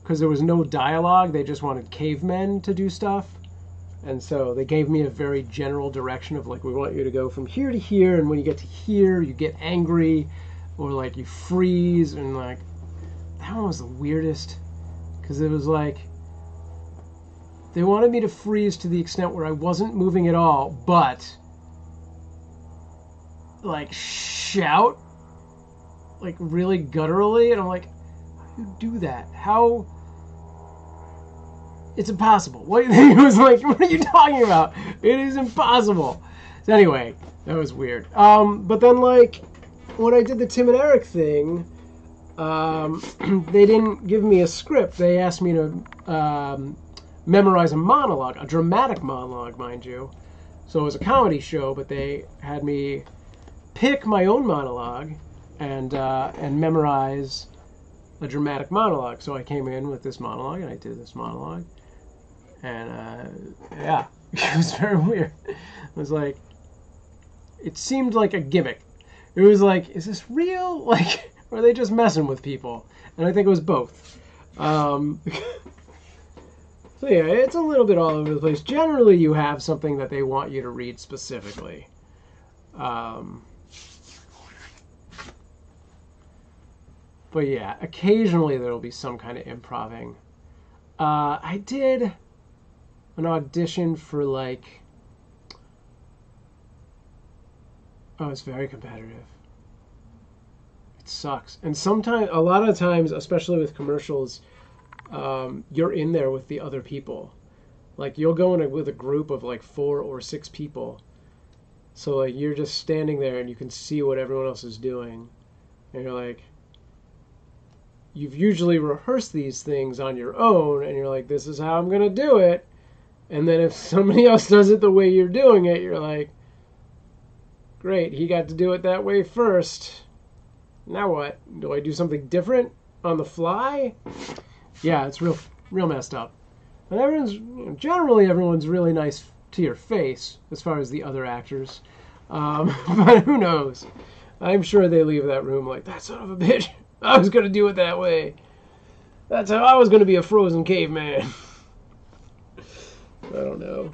because there was no dialogue. They just wanted cavemen to do stuff. And so they gave me a very general direction of like, we want you to go from here to here, and when you get to here, you get angry, or like you freeze, and like, that one was the weirdest, because it was like, they wanted me to freeze to the extent where I wasn't moving at all, but like shout like really gutturally, and I'm like, how do you do that? How? It's impossible. What? It was like, what are you talking about? It is impossible. So anyway, that was weird. But then like when I did the Tim and Eric thing, they didn't give me a script. They asked me to memorize a monologue, a dramatic monologue, mind you. So it was a comedy show, but they had me pick my own monologue and memorize a dramatic monologue. So I came in with this monologue, and I did this monologue. And yeah, it was very weird. It was like, it seemed like a gimmick. It was like, is this real? Like, or are they just messing with people? And I think it was both. So yeah, it's a little bit all over the place. Generally, you have something that they want you to read specifically. But yeah, occasionally there'll be some kind of improvising. I did an audition for like, oh, it's very competitive. It sucks. And sometimes, a lot of times, especially with commercials, you're in there with the other people. Like you'll go in with a group of like 4 or 6 people. So like you're just standing there and you can see what everyone else is doing. And you're like, you've usually rehearsed these things on your own, and you're like, this is how I'm going to do it. And then if somebody else does it the way you're doing it, you're like, great, he got to do it that way first. Now what? Do I do something different on the fly? Yeah, it's real messed up. And everyone's, generally everyone's really nice to your face as far as the other actors. But who knows? I'm sure they leave that room like, that son of a bitch. I was going to do it that way. That's how I was going to be a frozen caveman. I don't know.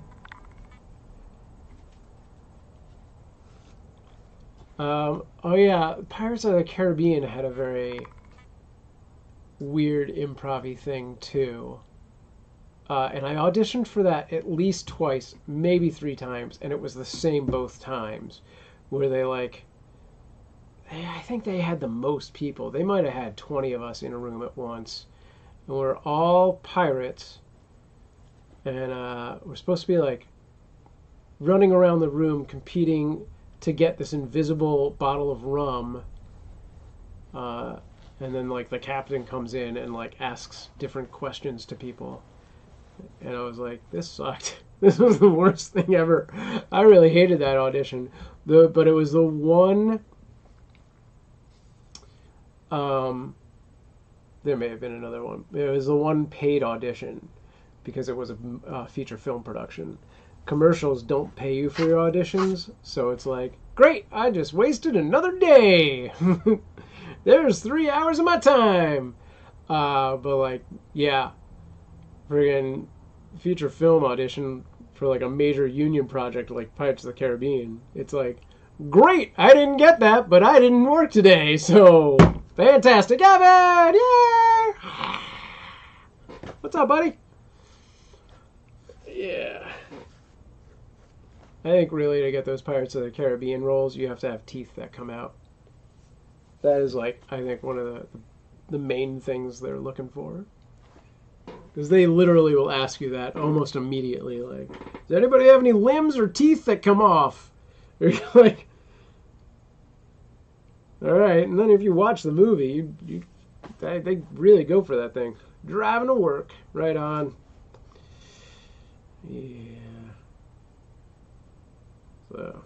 Oh yeah, Pirates of the Caribbean had a very weird improv-y thing too. And I auditioned for that at least twice, maybe 3 times, and it was the same both times, where they like, I think they had the most people. They might have had 20 of us in a room at once. And we're all pirates. And we're supposed to be like running around the room competing to get this invisible bottle of rum. And then like the captain comes in and like asks different questions to people. And I was like, this sucked. This was the worst thing ever. I really hated that audition. But it was the one... there may have been another one. It was the one paid audition because it was a feature film production. Commercials don't pay you for your auditions, so it's like, great, I just wasted another day. There's 3 hours of my time. But like, yeah, friggin' feature film audition for like a major union project like Pirates of the Caribbean. It's like, great, I didn't get that, but I didn't work today, so fantastic, Evan! Yay! What's up, buddy? Yeah. I think really to get those Pirates of the Caribbean roles, you have to have teeth that come out. That is like, I think, one of the main things they're looking for. Because they literally will ask you that almost immediately. Like, does anybody have any limbs or teeth that come off? Or you're like, all right. And then if you watch the movie, they really go for that thing. Driving to work. Right on. Yeah. So,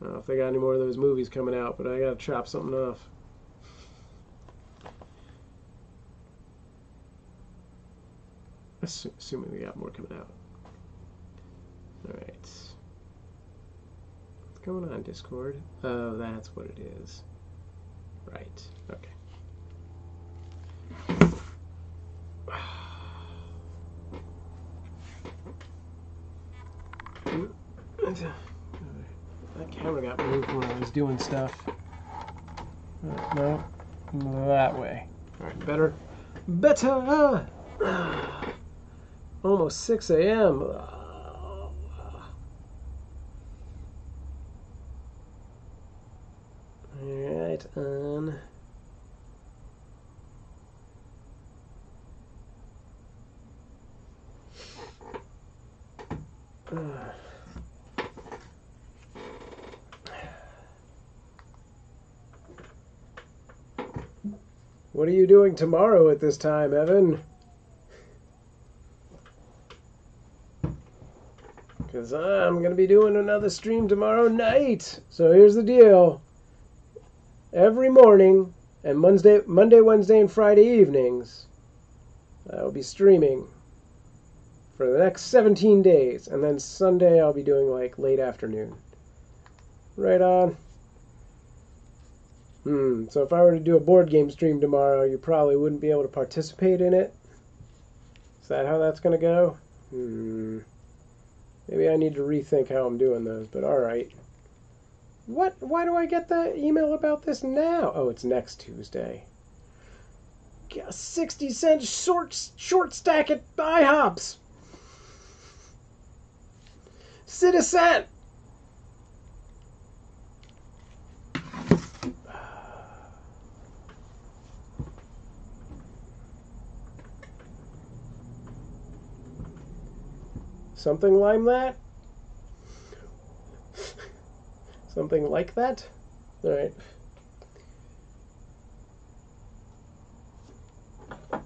I don't know if they got any more of those movies coming out, but I gotta chop something off. Assuming we got more coming out. Alright. What's going on, Discord? Oh, that's what it is. Right. Okay. That camera got moved when I was doing stuff. No, that way. All right, better. Better! Almost 6 a.m. Alright, on. What are you doing tomorrow at this time, Evan? Because I'm going to be doing another stream tomorrow night. So here's the deal. Every morning and Monday, Wednesday, and Friday evenings, I will be streaming for the next 17 days. And then Sunday I'll be doing like late afternoon. Right on. So if I were to do a board game stream tomorrow, you probably wouldn't be able to participate in it. Is that how that's going to go? Maybe I need to rethink how I'm doing those, but alright. What? Why do I get the email about this now? Oh, it's next Tuesday. 60-cent short stack at IHOPs. Citizen! Something like that? Something like that? All right. Come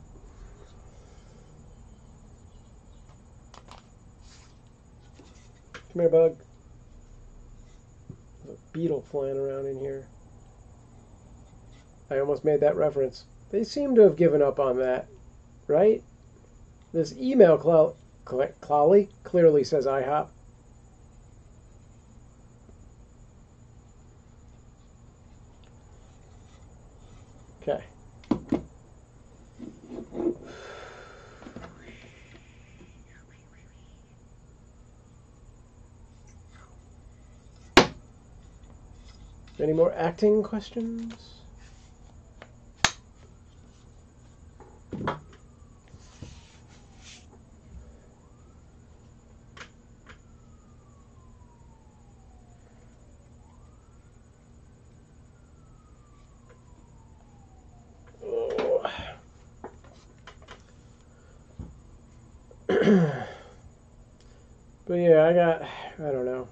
here, bug. There's a beetle flying around in here. I almost made that reference. They seem to have given up on that, right? This email Clolly clearly says IHOP. Okay. Any more acting questions? But yeah, I don't know.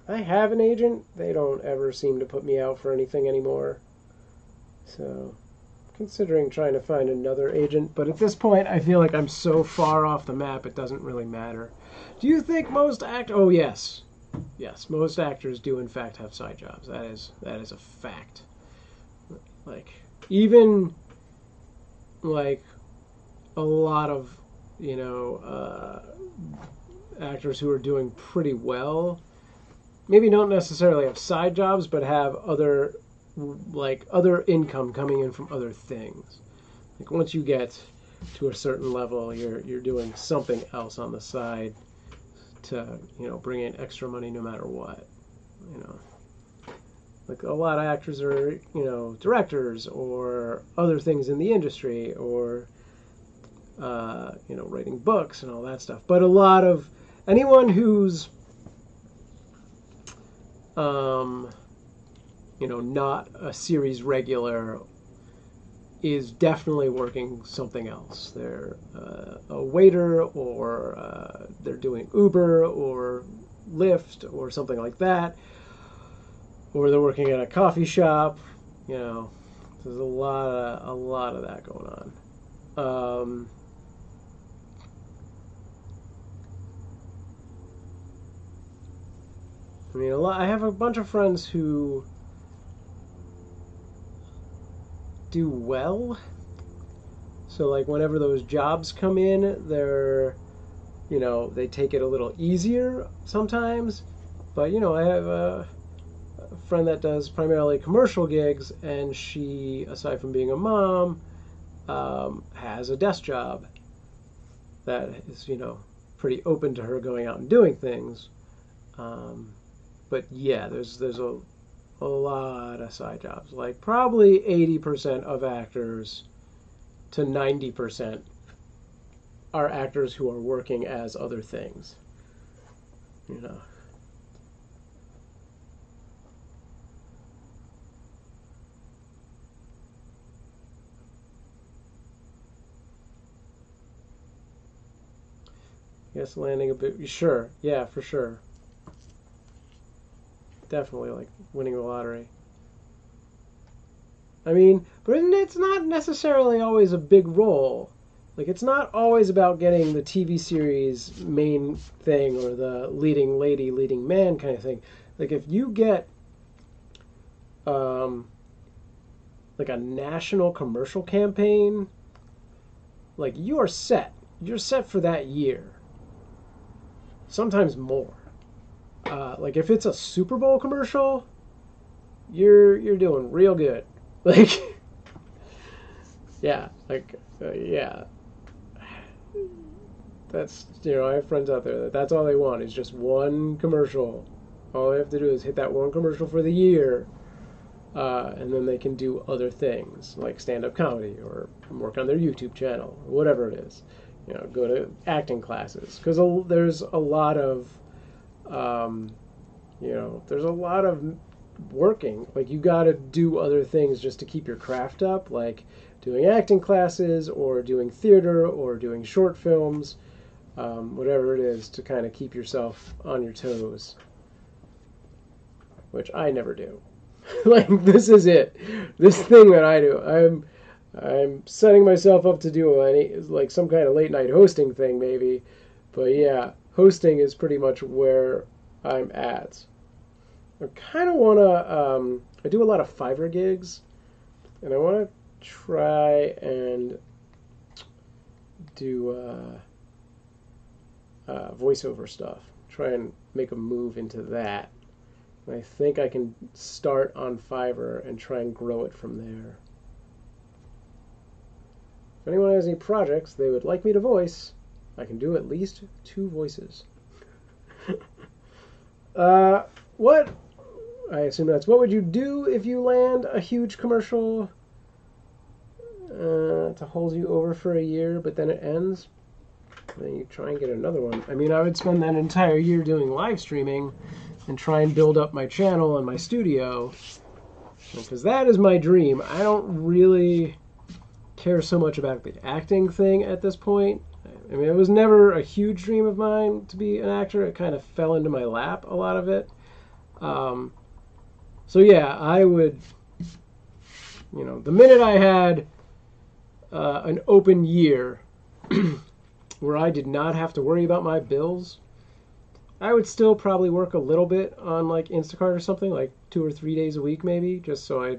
I have an agent. They don't ever seem to put me out for anything anymore. So, considering trying to find another agent. But at this point, I feel like I'm so far off the map, it doesn't really matter. Do you think most Oh, yes. Yes, most actors do in fact have side jobs. That is a fact. Like, even, like, a lot of, you know, actors who are doing pretty well maybe don't necessarily have side jobs, but have other income coming in from other things. Like once you get to a certain level, you're doing something else on the side to, you know, bring in extra money no matter what. You know, like a lot of actors are, you know, directors or other things in the industry, or you know, writing books and all that stuff. But a lot of anyone who's you know, not a series regular is definitely working something else. They're a waiter, or they're doing Uber or Lyft or something like that, or they're working at a coffee shop. You know, there's a lot of that going on. I mean, I have a bunch of friends who do well. So, like, whenever those jobs come in, they're, you know, they take it a little easier sometimes. But, you know, I have a friend that does primarily commercial gigs, and she, aside from being a mom, has a desk job that is, you know, pretty open to her going out and doing things. But yeah, there's a lot of side jobs. Like probably 80% of actors to 90% are actors who are working as other things. You know. Yes, landing a bit. Sure. Yeah, for sure. Definitely like winning the lottery. I mean, but it's not necessarily always a big role. Like, it's not always about getting the TV series main thing or the leading lady, leading man kind of thing. Like, if you get, like a national commercial campaign, like, you are set. You're set for that year. Sometimes more. Like, if it's a Super Bowl commercial, you're doing real good. Like, yeah, like, yeah. That's, you know, I have friends out there that's all they want is just one commercial. All they have to do is hit that one commercial for the year, and then they can do other things like stand-up comedy or work on their YouTube channel, or whatever it is. You know, go to acting classes because there's a lot of, you know, there's a lot of working. Like, you got to do other things just to keep your craft up, like doing acting classes or doing theater or doing short films. Whatever it is to kind of keep yourself on your toes, which I never do. Like, this is it. This thing that I do. I'm setting myself up to do like some kind of late night hosting thing maybe, but yeah, hosting is pretty much where I'm at. I kind of want to. I do a lot of Fiverr gigs, and I want to try and do voiceover stuff. Try and make a move into that. And I think I can start on Fiverr and try and grow it from there. If anyone has any projects they would like me to voice, I can do at least 2 voices. What? I assume that's what would you do if you land a huge commercial to hold you over for a year, but then it ends? Then you try and get another one. I mean, I would spend that entire year doing live streaming and try and build up my channel and my studio, because that is my dream. I don't really care so much about the acting thing at this point. I mean, it was never a huge dream of mine to be an actor. It kind of fell into my lap, a lot of it. So yeah, I would, you know, the minute I had an open year where I did not have to worry about my bills, I would still probably work a little bit on like Instacart or something, like 2 or 3 days a week maybe, just so I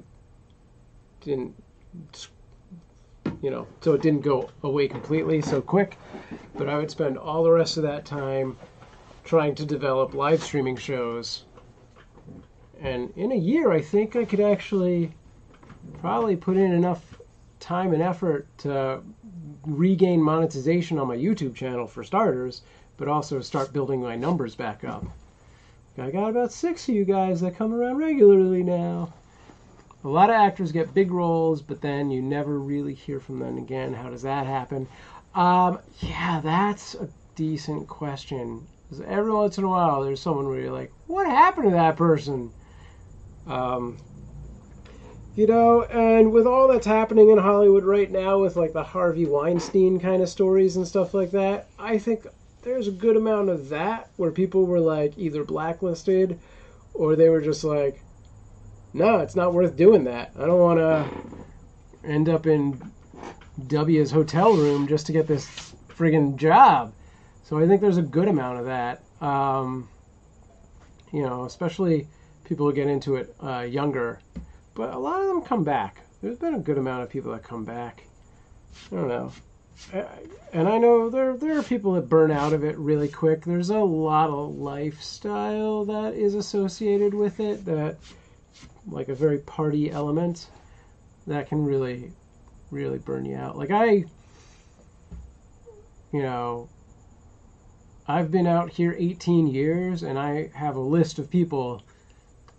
didn't, you know, so it didn't go away completely so quick. But I would spend all the rest of that time trying to develop live streaming shows. And in a year, I think I could actually probably put in enough time and effort to regain monetization on my YouTube channel for starters, but also start building my numbers back up. I got about 6 of you guys that come around regularly now. A lot of actors get big roles, but then you never really hear from them again. How does that happen? Yeah, that's a decent question. Because every once in a while, there's someone where you're like, what happened to that person? You know, and with all that's happening in Hollywood right now with like the Harvey Weinstein kind of stories and stuff like that, I think there's a good amount of that where people were like either blacklisted or they were just like, no, it's not worth doing that. I don't want to end up in W's hotel room just to get this friggin' job. So I think there's a good amount of that. You know, especially people who get into it younger. But a lot of them come back. There's been a good amount of people that come back. I don't know. And I know there are people that burn out of it really quick. There's a lot of lifestyle that is associated with it, that like a very party element that can really, really burn you out. Like you know, I've been out here 18 years, and I have a list of people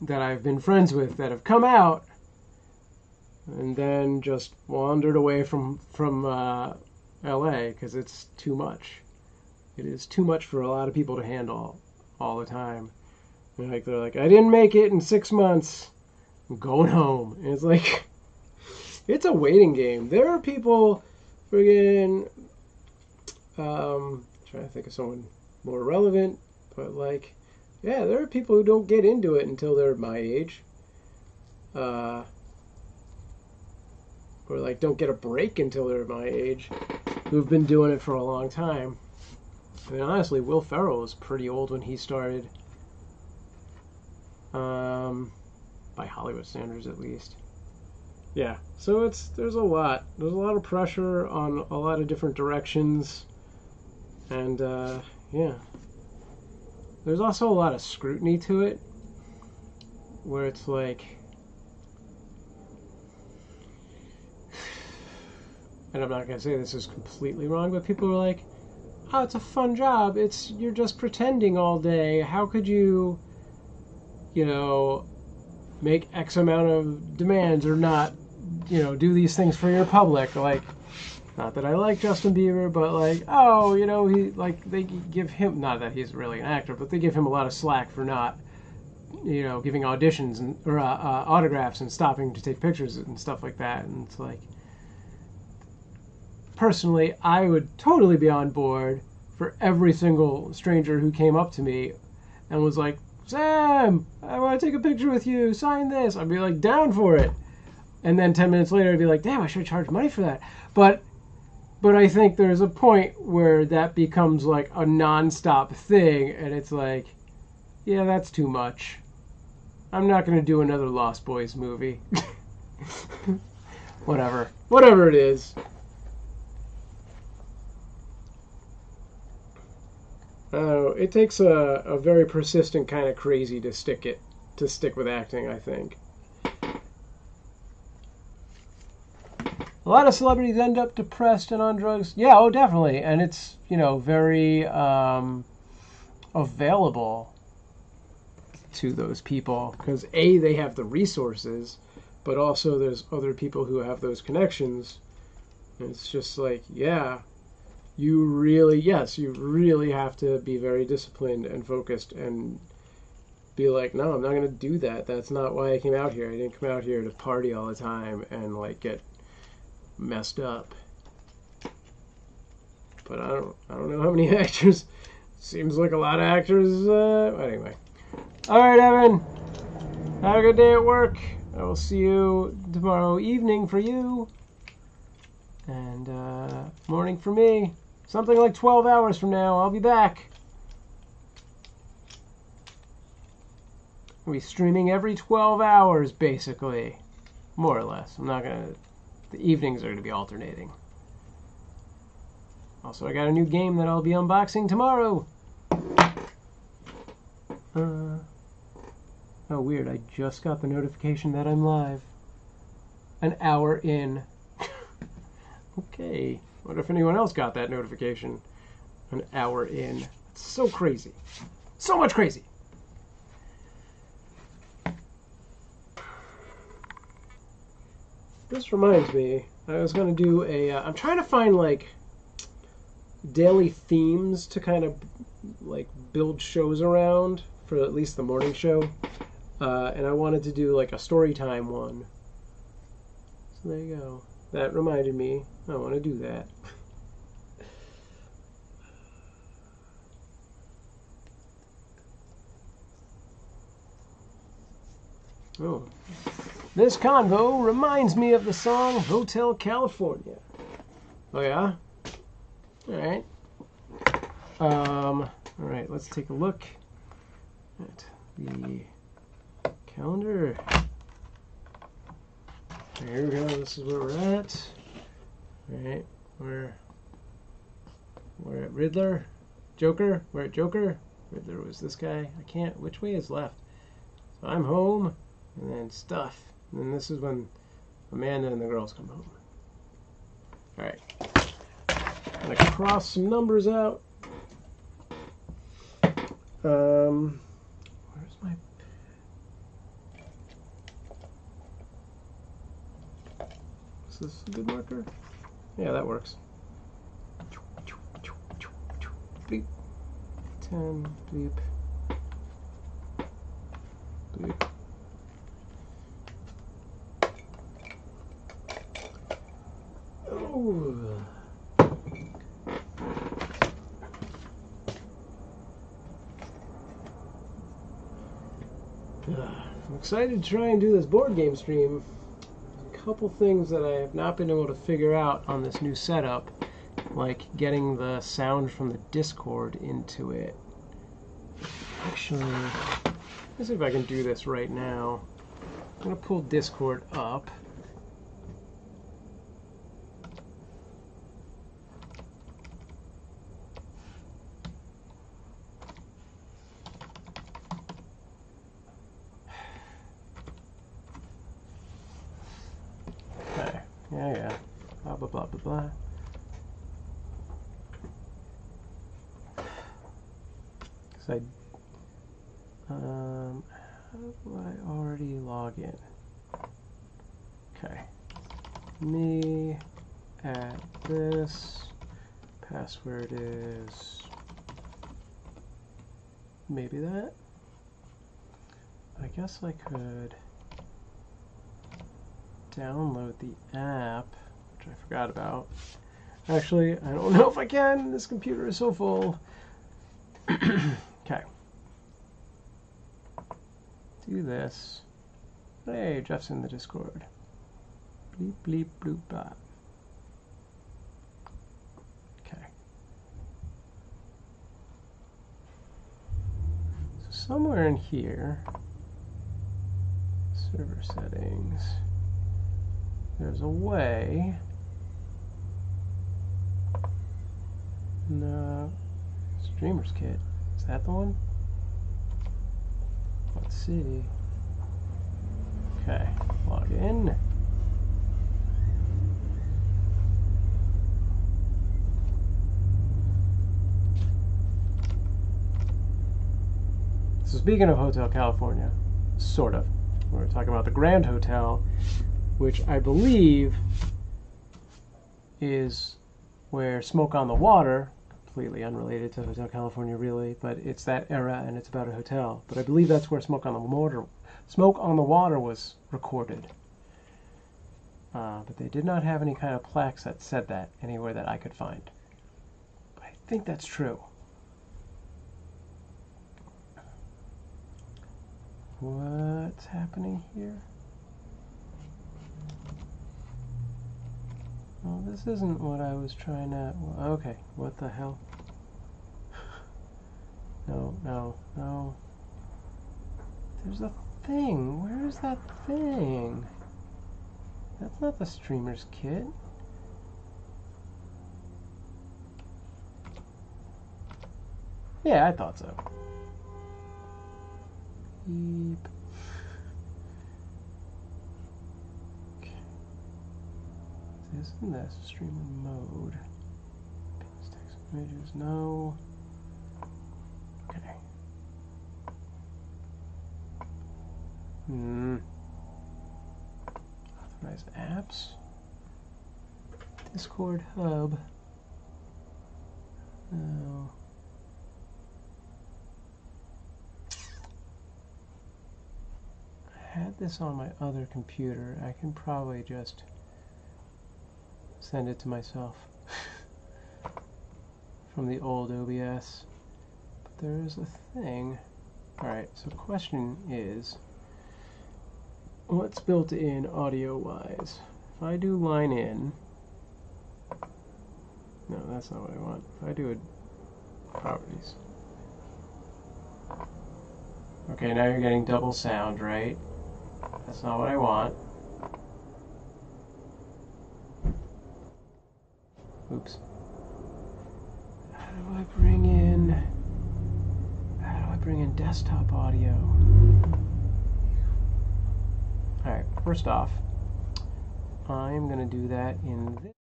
that I've been friends with that have come out and then just wandered away from LA because it's too much. It is too much for a lot of people to handle all the time. And they're like, I didn't make it in 6 months. I'm going home. And it's like, it's a waiting game. There are people friggin', trying to think of someone more relevant, but like, yeah, there are people who don't get into it until they're my age. Or like don't get a break until they're my age, who've been doing it for a long time. I mean, honestly, Will Ferrell was pretty old when he started. By Hollywood standards, at least. Yeah, so there's a lot of pressure on a lot of different directions, and yeah, there's also a lot of scrutiny to it, where it's like, and I'm not gonna say this is completely wrong, but people are like, oh, it's a fun job, you're just pretending all day, how could you make X amount of demands or not, do these things for your public. Like, not that I like Justin Bieber, but like, oh, he, like, they give him, not that he's really an actor, but they give him a lot of slack for not, giving auditions and or autographs and stopping to take pictures and stuff like that. And it's like, personally, I would totally be on board for every single stranger who came up to me and was like, Sam, I want to take a picture with you, sign this. I'd be like, down for it. And then 10 minutes later, I'd be like, damn, I should charge money for that. But I think there's a point where that becomes like a non-stop thing, and it's like, yeah, that's too much. I'm not going to do another Lost Boys movie. Whatever it is. It takes a very persistent kind of crazy to stick with acting, I think. A lot of celebrities end up depressed and on drugs. Yeah, oh, definitely. And it's, very available to those people. Because, A, they have the resources, but also there's other people who have those connections. And it's just like, yeah, you really have to be very disciplined and focused and be like, no, I'm not going to do that. That's not why I came out here. I didn't come out here to party all the time and, like, get messed up. But I don't know how many actors. Seems like a lot of actors. Anyway. All right, Evan. Have a good day at work. I will see you tomorrow evening for you, and morning for me. Something like 12 hours from now, I'll be back. I'll be streaming every 12 hours, basically, more or less. The evenings are gonna be alternating. Also, I got a new game that I'll be unboxing tomorrow. Oh, weird, I just got the notification that I'm live. An hour in. Okay, what if anyone else got that notification an hour in? It's so crazy. So much crazy. This reminds me, I was going to do I'm trying to find, like, daily themes to kind of, like, build shows around for at least the morning show. And I wanted to do, like, a story time one. So there you go. That reminded me. I want to do that. Oh. This convo reminds me of the song Hotel California. Oh, yeah? Alright. Alright, let's take a look at the calendar. Here we go, this is where we're at. Alright, we're at Riddler. Joker, we're at Joker. Riddler was this guy. I can't, which way is left? So I'm home, and then stuff. And then this is when Amanda and the girls come home. Alright. I'm gonna cross some numbers out. Where's my... Is this a good marker? Yeah, that works. Bleep. 10, bleep. Bleep. Oh. I'm excited to try and do this board game stream. A couple things that I have not been able to figure out on this new setup, like getting the sound from the Discord into it. Actually, let's see if I can do this right now. I'm going to pull Discord up. Okay, yeah. Blah, blah, blah, blah, blah. Because how do I already log in? Okay. Me at this. Password is maybe that. I guess I could download the app, which I forgot about. Actually, I don't know if I can. This computer is so full. Okay. Do this. Hey, Jeff's in the Discord. Bleep, bleep, bloop, bop. Okay. So somewhere in here, server settings, there's a way. No. Streamer's kit. Is that the one? Let's see. Okay, log in. So speaking of Hotel California, sort of. We're talking about the Grand Hotel, which I believe is where Smoke on the Water, completely unrelated to Hotel California really, but it's that era and it's about a hotel. But I believe that's where Smoke on the Water was recorded. But they did not have any kind of plaques that said that anywhere that I could find. But I think that's true. What's happening here? Well, this isn't what I was trying to... Well, okay, what the hell? No. There's a thing. Where is that thing? That's not the streamer's kit. Yeah, I thought so. Beep. Okay. This and this. Streamer mode. Text images. No. Okay. Authorize apps. Discord hub. No. I had this on my other computer. I can probably just send it to myself from the old OBS. But there is a thing. Alright, so question is, what's built in audio-wise? If I do line in, no, that's not what I want. If I do a properties. Okay, now you're getting double sound, right? That's not what I want. Oops. How do I bring in desktop audio? Alright, first off, I'm going to do that in this.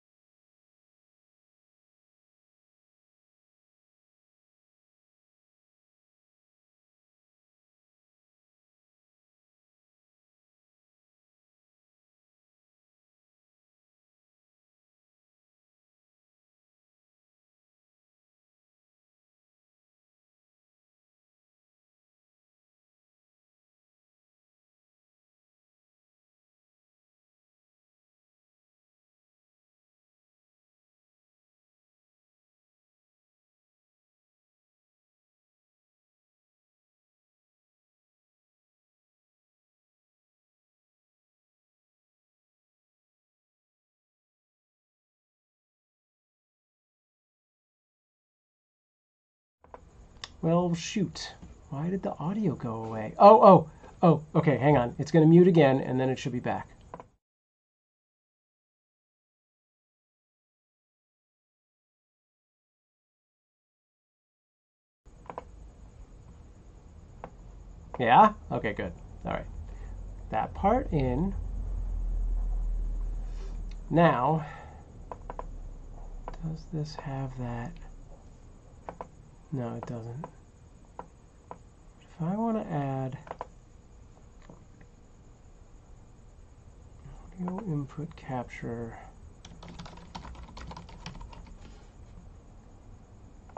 Well, shoot. Why did the audio go away? Oh, okay, hang on. It's going to mute again, and then it should be back. Yeah? Okay, good. All right. That part in. Now, does this have that? No, it doesn't. If I want to add audio input capture,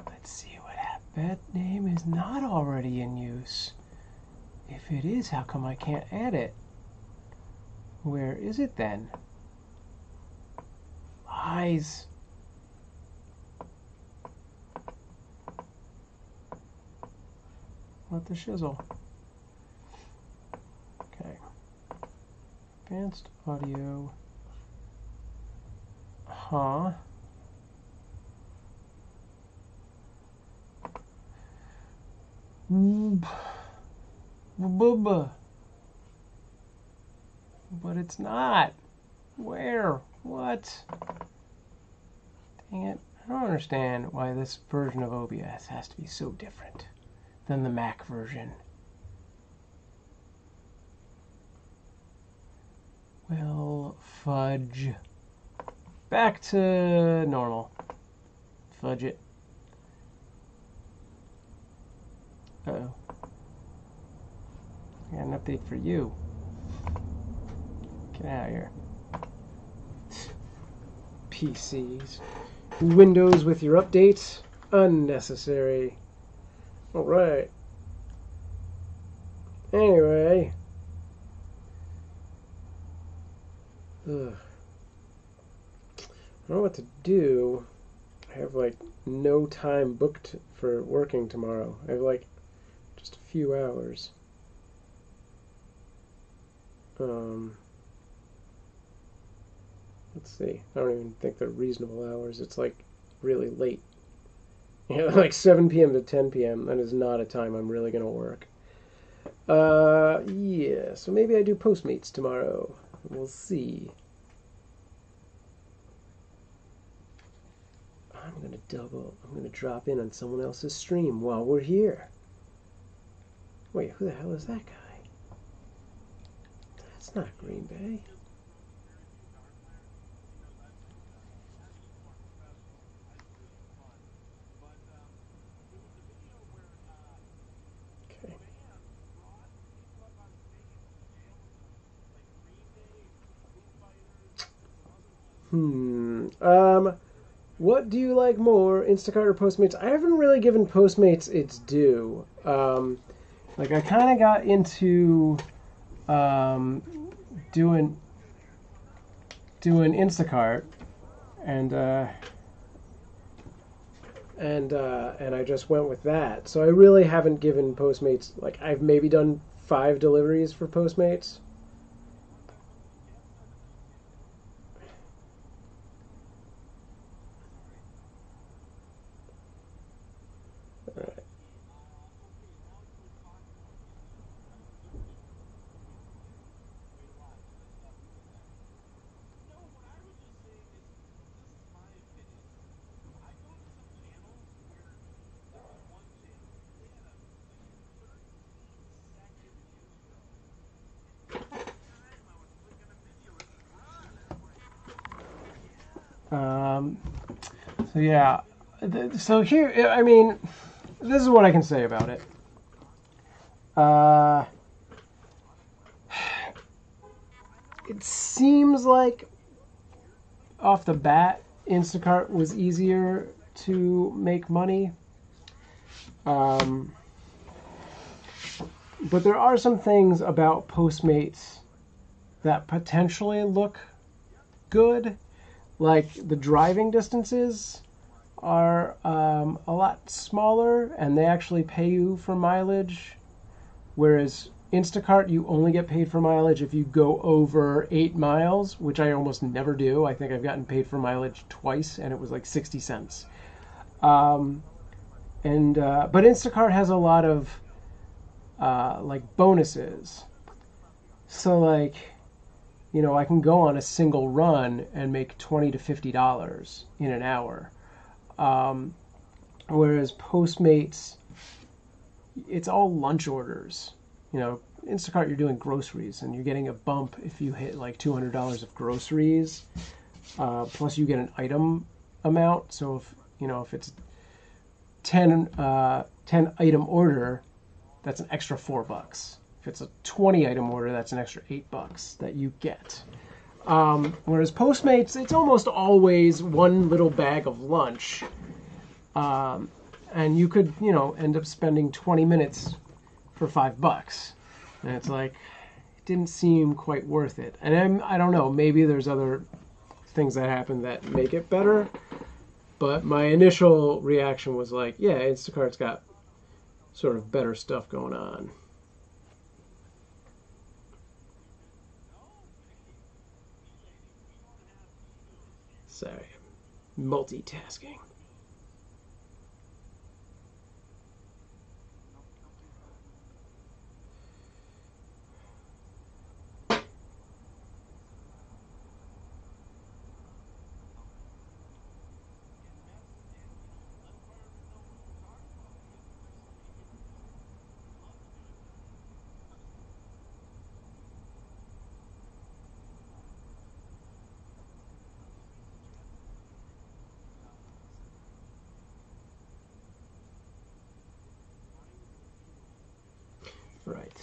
let's see what happened. That name is not already in use. If it is, how come I can't add it? Where is it then? Lies. What the shizzle? Okay. Advanced audio. Huh? Bubba. But it's not. Where? What? Dang it. I don't understand why this version of OBS has to be so different than the Mac version. Well, fudge. Back to normal. Fudge it. Uh-oh. I got an update for you. Get out of here. PCs. Windows with your updates. Unnecessary. Alright. Anyway. Ugh. I don't know what to do. I have like no time booked for working tomorrow. I have like just a few hours. Let's see. I don't even think they're reasonable hours. It's like really late. Yeah, like 7 p.m. to 10 p.m. That is not a time I'm really going to work. Yeah, so maybe I do Postmates tomorrow. We'll see. I'm going to drop in on someone else's stream while we're here. Wait, who the hell is that guy? That's not Green Bay. What do you like more, Instacart or Postmates? I haven't really given Postmates its due. Like I kind of got into doing Instacart, and I just went with that. So I really haven't given Postmates, like I've maybe done 5 deliveries for Postmates. So yeah, so here, I mean, this is what I can say about it. It seems like off the bat, Instacart was easier to make money. But there are some things about Postmates that potentially look good. Like the driving distances are a lot smaller, and they actually pay you for mileage, whereas Instacart, you only get paid for mileage if you go over 8 miles, which I almost never do. I think I've gotten paid for mileage twice, and it was like 60 cents. And but Instacart has a lot of like bonuses. So like, you know, I can go on a single run and make $20 to $50 in an hour. Whereas Postmates, it's all lunch orders. You know, Instacart, you're doing groceries, and you're getting a bump if you hit like $200 of groceries. Plus, you get an item amount. So if you know if it's 10 item order, that's an extra $4. If it's a 20 item order, that's an extra $8 that you get. Whereas Postmates, it's almost always one little bag of lunch. And you could, you know, end up spending 20 minutes for $5. And it's like, it didn't seem quite worth it. And I don't know, maybe there's other things that happen that make it better. But my initial reaction was like, yeah, Instacart's got sort of better stuff going on. Sorry, multitasking. Right.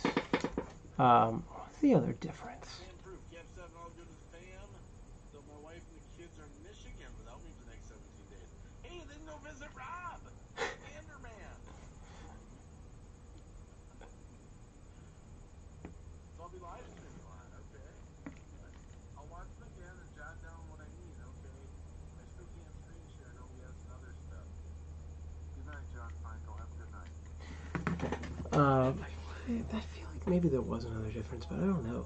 What's the other difference? SamProof, you have something all good as fam. So my wife and the kids are in Michigan without me for the next 17 days. Hey, then go visit Rob, Vanderman. So I'll be live streaming on, okay? I'll watch them again and jot down what I need, okay? I still can't screen share. I know we have some other stuff. Good night, John Franco. Have a good night. I feel like maybe there was another difference, but I don't know.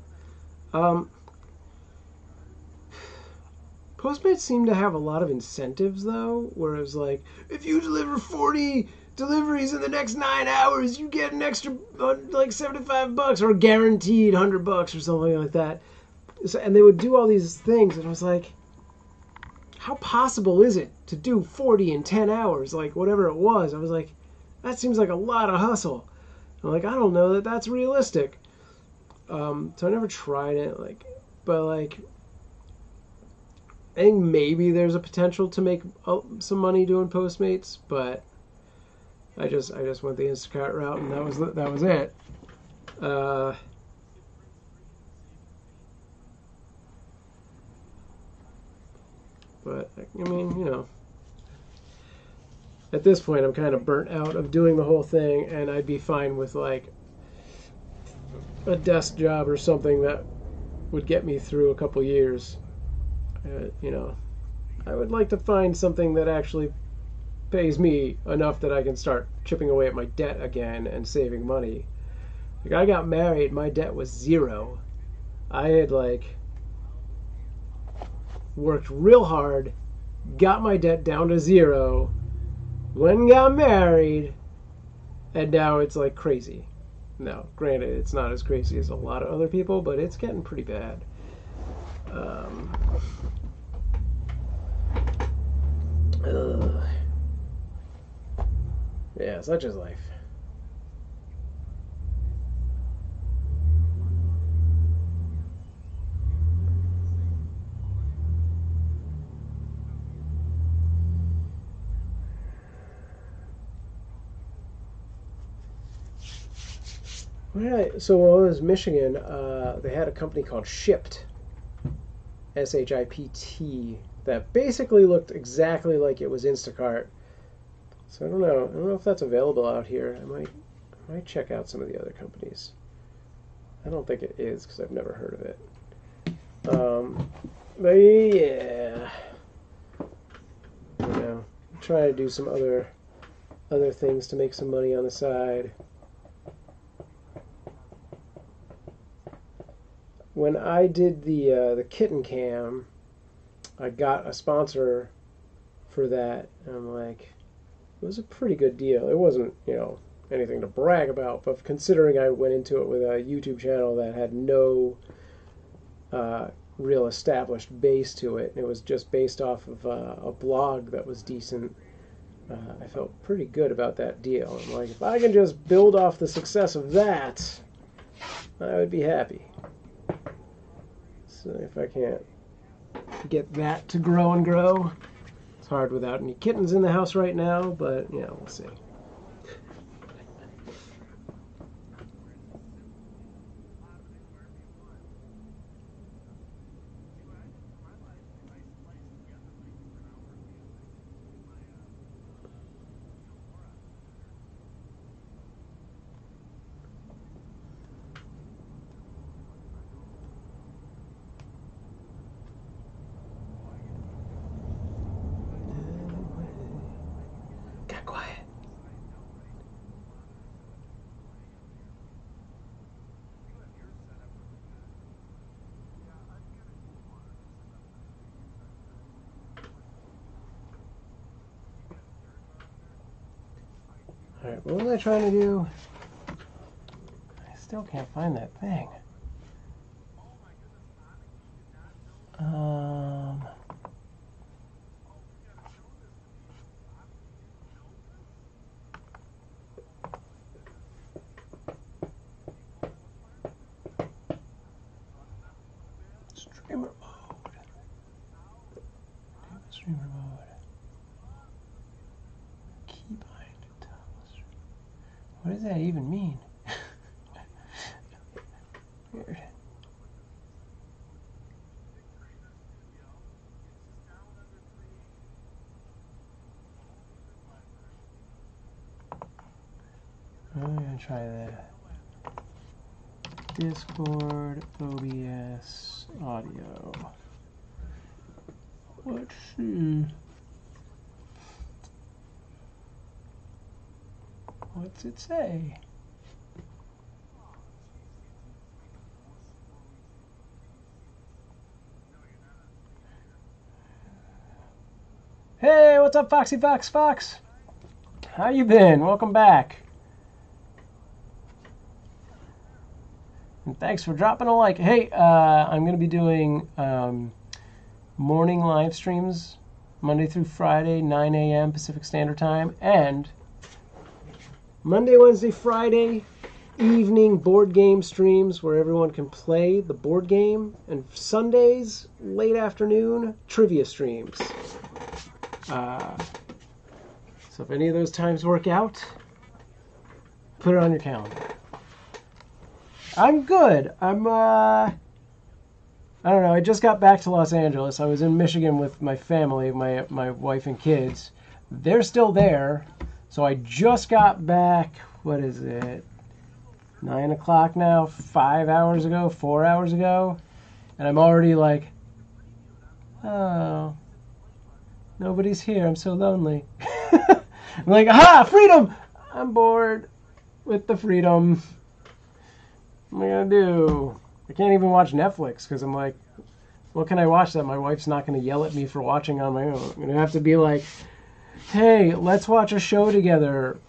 Postmates seem to have a lot of incentives, though, where it's like, if you deliver 40 deliveries in the next 9 hours, you get an extra, like, $75 or guaranteed $100 or something like that. So, and they would do all these things, and I was like, how possible is it to do 40 in 10 hours, like, whatever it was? I was like, that seems like a lot of hustle. I'm like, I don't know that that's realistic. So I never tried it, but I think maybe there's a potential to make some money doing Postmates, but I just went the Instacart route, and that was it. But I mean, you know, at this point, I'm kind of burnt out of doing the whole thing, and I'd be fine with like a desk job or something that would get me through a couple years. You know, I would like to find something that actually pays me enough that I can start chipping away at my debt again and saving money. Like, I got married, my debt was zero. I had worked real hard, got my debt down to zero, went and got married, and now it's like crazy. Now, granted, it's not as crazy as a lot of other people, but it's getting pretty bad. Yeah, such is life. So when I was in Michigan, they had a company called Shipt, SHIPT, that basically looked exactly like it was Instacart. So I don't know if that's available out here. I might check out some of the other companies. I don't think it is because I've never heard of it. But yeah, you know, try to do some other things to make some money on the side. When I did the kitten cam, I got a sponsor for that, and I'm like, it was a pretty good deal. It wasn't, anything to brag about, but considering I went into it with a YouTube channel that had no real established base to it, and it was just based off of a blog that was decent, I felt pretty good about that deal. I'm like, if I can just build off the success of that, I would be happy. So if I can't get that to grow and grow, it's hard without any kittens in the house right now, but we'll see. Alright, what was I trying to do? I still can't find that thing. Streamer mode. Streamer mode. Keybind. What does that even mean? Weird. I'm gonna try that. Discord, OBS, audio. Let's see. What's it say? Hey, what's up, Foxy Fox Fox? How you been? Welcome back. And thanks for dropping a like. Hey, I'm going to be doing morning live streams Monday through Friday, 9 a.m. Pacific Standard Time, and Monday, Wednesday, Friday evening board game streams where everyone can play the board game, and Sundays, late afternoon, trivia streams. So if any of those times work out, put it on your calendar. I'm good. I don't know. I just got back to Los Angeles. I was in Michigan with my family, my wife and kids. They're still there. So I just got back, what is it, 9 o'clock now, 5 hours ago, 4 hours ago. And I'm already like, oh, nobody's here. I'm so lonely. I'm like, aha, freedom! I'm bored with the freedom. What am I going to do? I can't even watch Netflix because I'm like, what can I watch that my wife's not going to yell at me for watching on my own? I'm going to have to be like, hey, let's watch a show together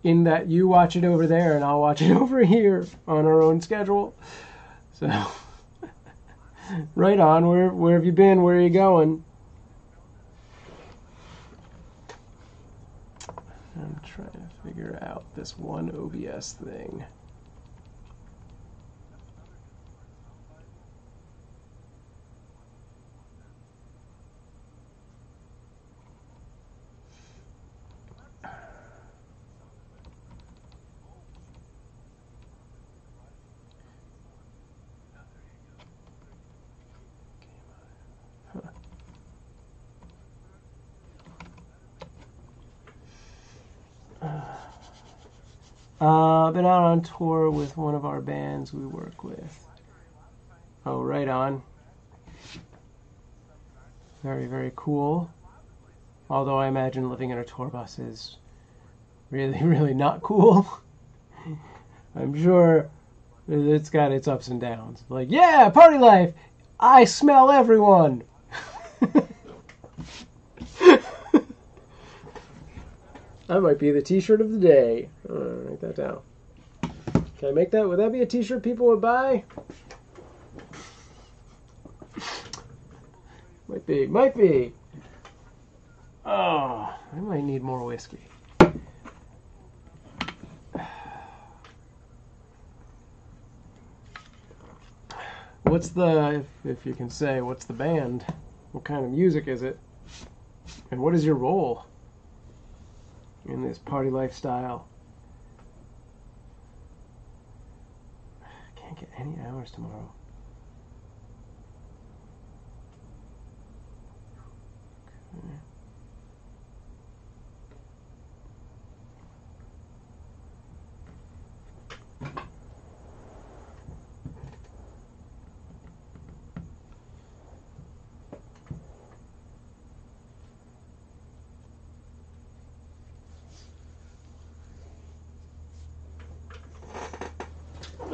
in that you watch it over there and I'll watch it over here on our own schedule. So, right on. Where have you been? Where are you going? I'm trying to figure out this one OBS thing. Been out on tour with one of our bands we work with. Oh, right on. Very, very cool. Although I imagine living in a tour bus is really, really not cool. I'm sure it's got its ups and downs. Like, yeah, party life! I smell everyone! That might be the t-shirt of the day. Write that down. Can I make that? Would that be a t-shirt people would buy? Might be. Might be. Oh, I might need more whiskey. What's the, if you can say, what's the band? What kind of music is it? And what is your role in this party lifestyle? I can't get any hours tomorrow. Okay.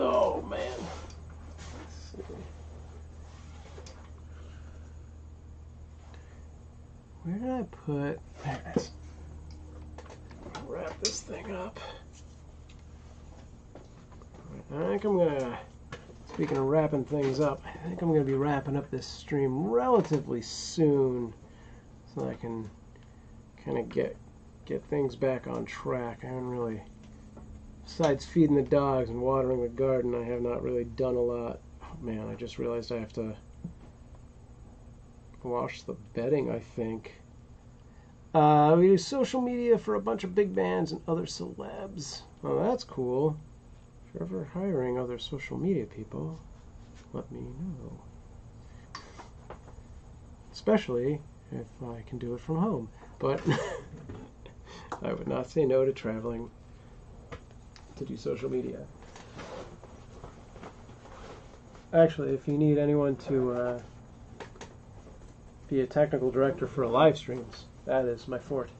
Oh man. Let's see. Where did I put? There it is. Wrap this thing up. I think I'm gonna, speaking of wrapping things up, I think I'm gonna be wrapping up this stream relatively soon so I can kind of get things back on track. I haven't really, besides feeding the dogs and watering the garden, I have not really done a lot. Oh man, I just realized I have to wash the bedding, I think. We use social media for a bunch of big bands and other celebs. Oh, that's cool. If you're ever hiring other social media people, let me know. Especially if I can do it from home. But I would not say no to traveling to do social media. Actually, if you need anyone to be a technical director for live streams, that is my forte.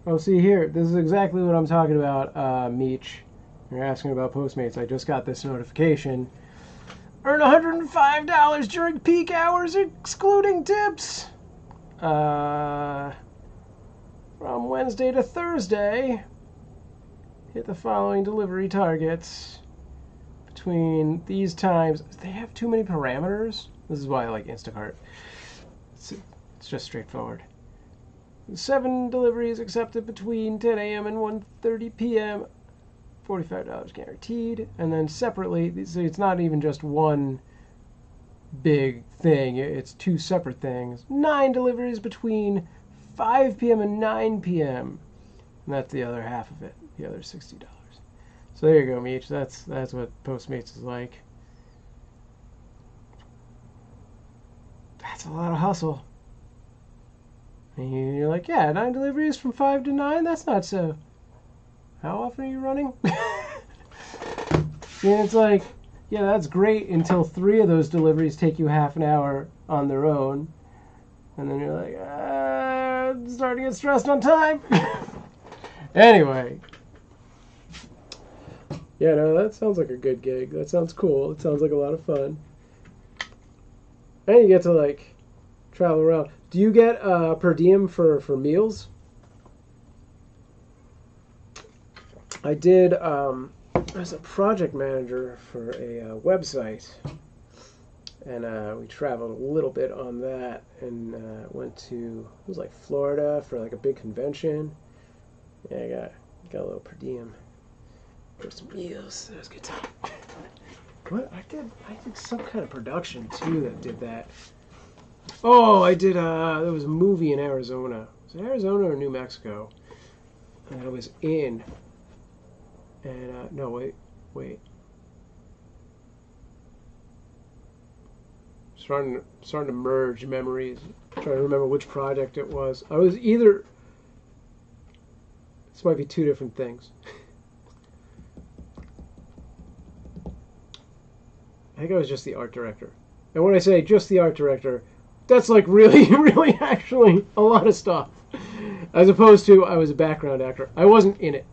Oh, see here, this is exactly what I'm talking about, Meech. You're asking about Postmates. I just got this notification. Earn $105 during peak hours, excluding tips. From Wednesday to Thursday. Hit the following delivery targets between these times. They have too many parameters. This is why I like Instacart. It's just straightforward. 7 deliveries accepted between 10 a.m. and 1:30 p.m. $45 guaranteed. And then separately, so it's not even just one big thing. It's 2 separate things. 9 deliveries between 5 p.m. and 9 p.m. And that's the other half of it, the other $60. So there you go, Meech. That's what Postmates is like. That's a lot of hustle. And you're like, yeah, 9 deliveries from 5 to 9? That's not so. How often are you running? And it's like, yeah, that's great until 3 of those deliveries take you half an hour on their own. And then you're like, I'm starting to get stressed on time. Anyway. Yeah, no, that sounds like a good gig. That sounds cool. It sounds like a lot of fun. And you get to, like, travel around. Do you get per diem for meals? I did, as a project manager for a website, and we traveled a little bit on that, and went to, it was like Florida for like a big convention. Yeah, I got a little per diem for some meals. That was a good time. What? I did some kind of production too that did that. Oh, I did, there was a movie in Arizona. Was it Arizona or New Mexico? And I was in. And, no, wait. Starting to merge memories. I'm trying to remember which project it was. I was either, this might be 2 different things. I think I was just the art director. And when I say just the art director, that's like really, really actually a lot of stuff. As opposed to, I was a background actor. I wasn't in it.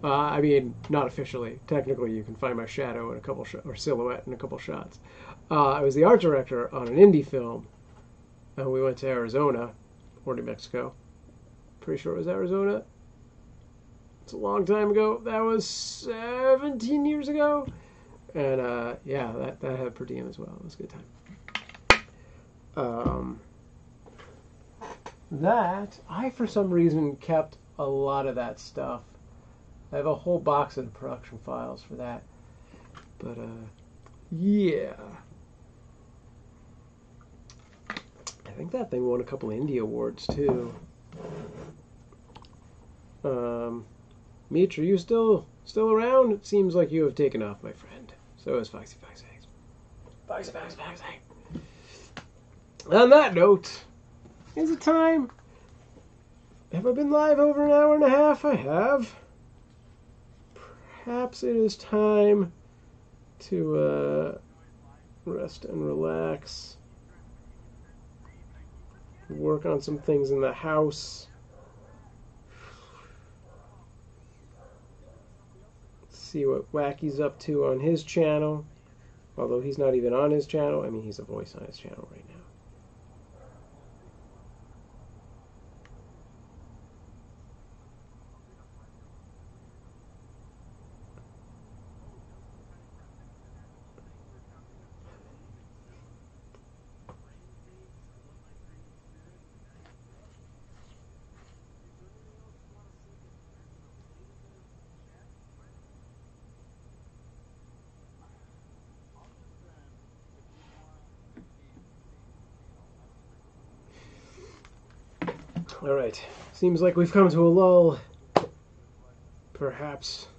I mean, not officially. Technically, you can find my shadow in a couple or silhouette in a couple shots. I was the art director on an indie film, and we went to Arizona or New Mexico. Pretty sure it was Arizona. It's a long time ago. That was 17 years ago. And yeah, that had per diem as well. It was a good time. I for some reason kept a lot of that stuff. I have a whole box of the production files for that. But yeah. I think that thing won a couple indie awards too. Meech, are you still around? It seems like you have taken off, my friend. So is Foxy. Foxy. On that note, is it time? Have I been live over an hour and a half? I have. Perhaps it is time to rest and relax. Work on some things in the house. See what Wacky's up to on his channel. Although he's not even on his channel. I mean, he's a voice on his channel right now. All right. Seems like we've come to a lull. Perhaps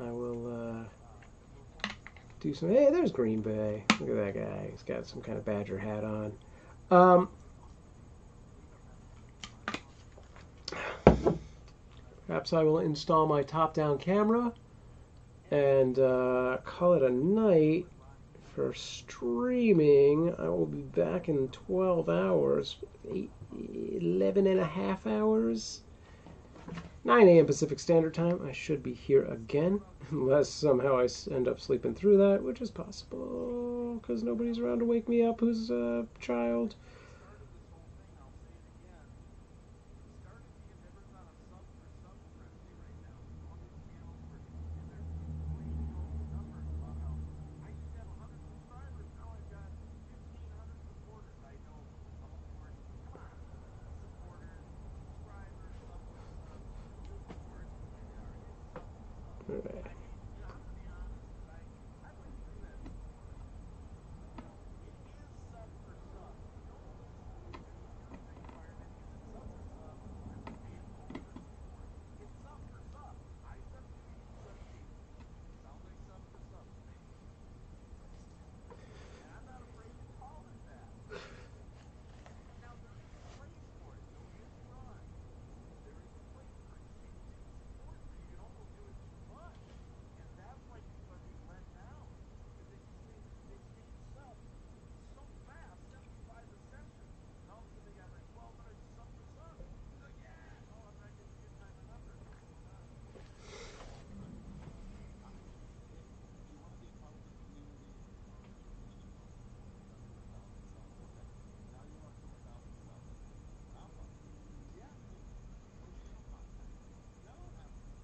I will do some... Hey, there's Green Bay. Look at that guy. He's got some kind of Badger hat on. Perhaps I will install my top-down camera and call it a night for streaming. I will be back in 12 hours, 11 and a half hours, 9 a.m. Pacific Standard Time. I should be here again, unless somehow I end up sleeping through that, which is possible, because nobody's around to wake me up who's a child.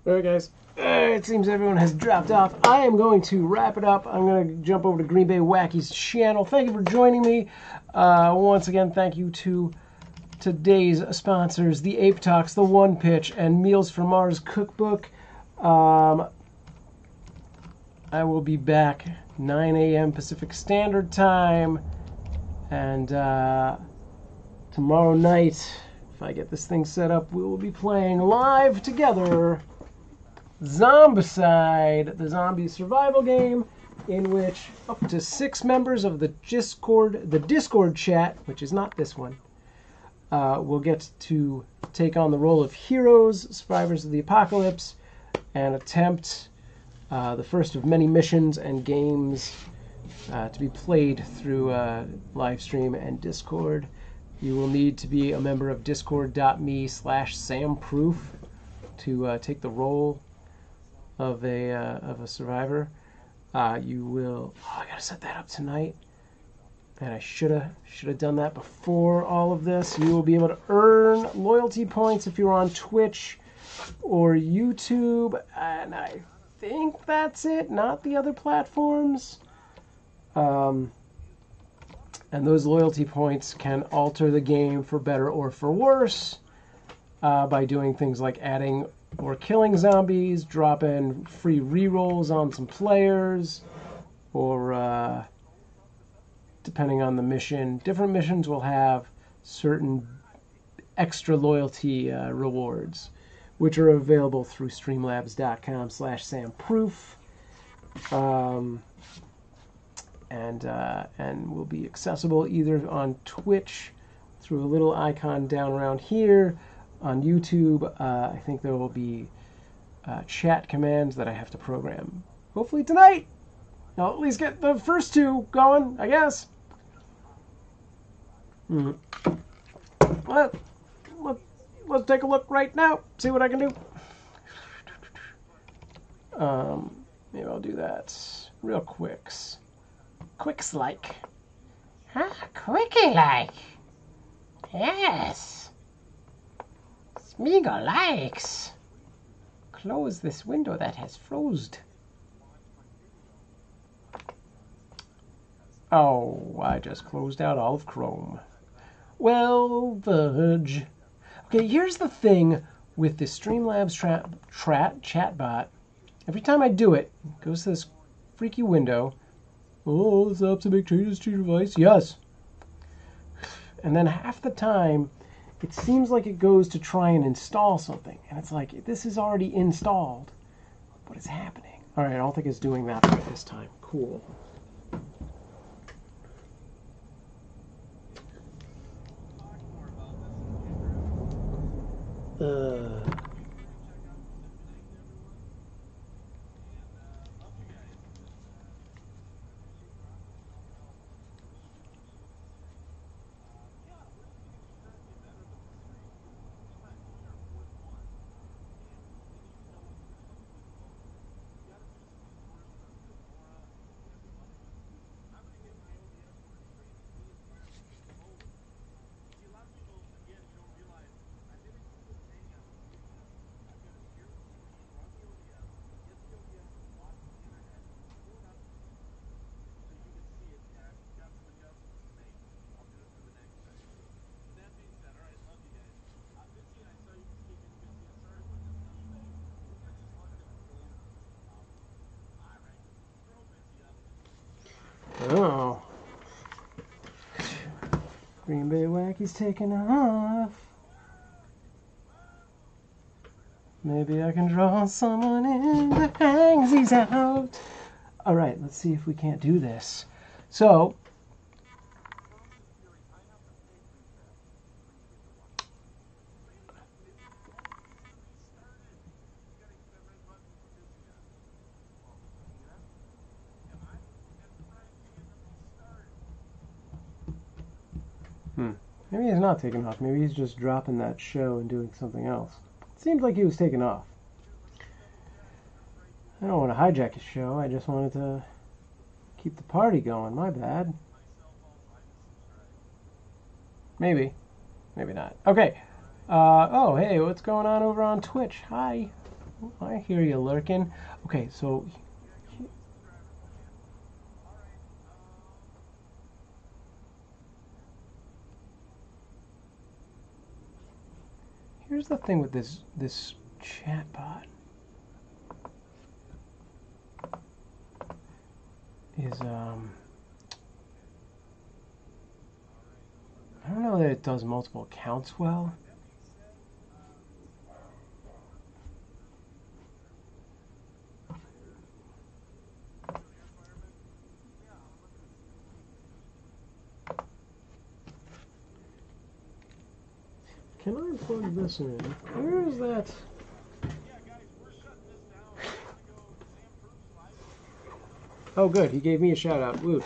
Alright guys, it seems everyone has dropped off. I am going to wrap it up. I'm going to jump over to Green Bay Wacky's channel. Thank you for joining me. Once again, thank you to today's sponsors, the Ape Talks, the One Pitch, and Meals from Mars Cookbook. I will be back 9 a.m. Pacific Standard Time. And tomorrow night, if I get this thing set up, we will be playing live together Zombicide, the zombie survival game, in which up to 6 members of the Discord chat, which is not this one, will get to take on the role of heroes, survivors of the apocalypse, and attempt the first of many missions and games to be played through live stream and Discord. You will need to be a member of discord.me/SamProof to take the role of a survivor. You will. Oh, I gotta set that up tonight. And I should have done that before all of this. You will be able to earn loyalty points if you're on Twitch or YouTube, and I think that's it. Not the other platforms. And those loyalty points can alter the game for better or for worse by doing things like adding or killing zombies, dropping free rerolls on some players, or depending on the mission. Different missions will have certain extra loyalty rewards, which are available through streamlabs.com/SamProof. And will be accessible either on Twitch through a little icon down around here. On YouTube, I think there will be chat commands that I have to program. Hopefully tonight! I'll at least get the first two going, I guess. Let's take a look right now, see what I can do. Maybe I'll do that real quicks. Quicks like. Quickie like. Yes. Smeagol likes. Close this window that has frozen. Oh, I just closed out all of Chrome. Well, fudge. Okay, here's the thing with the Streamlabs chatbot. Every time I do it, it goes to this freaky window. Oh, this app to make changes to your device. Yes. And then half the time, it seems like it goes to try and install something. And it's like, this is already installed. What is happening? All right, I don't think it's doing that right this time. Cool. Oh. Green Bay Wacky's taking off. Maybe I can draw someone in that hangs these out. All right, let's see if we can't do this. So, maybe he's not taking off. Maybe he's just dropping that show and doing something else. It seems like he was taking off. I don't want to hijack his show. I just wanted to keep the party going. My bad. Maybe. Maybe not. Okay. Oh, hey, what's going on over on Twitch? Hi. I hear you lurking. Okay, so... here's the thing with this chatbot. Is I don't know that it does multiple accounts well. Can I plug this in? Where is that? Oh, good. He gave me a shout out. Woot.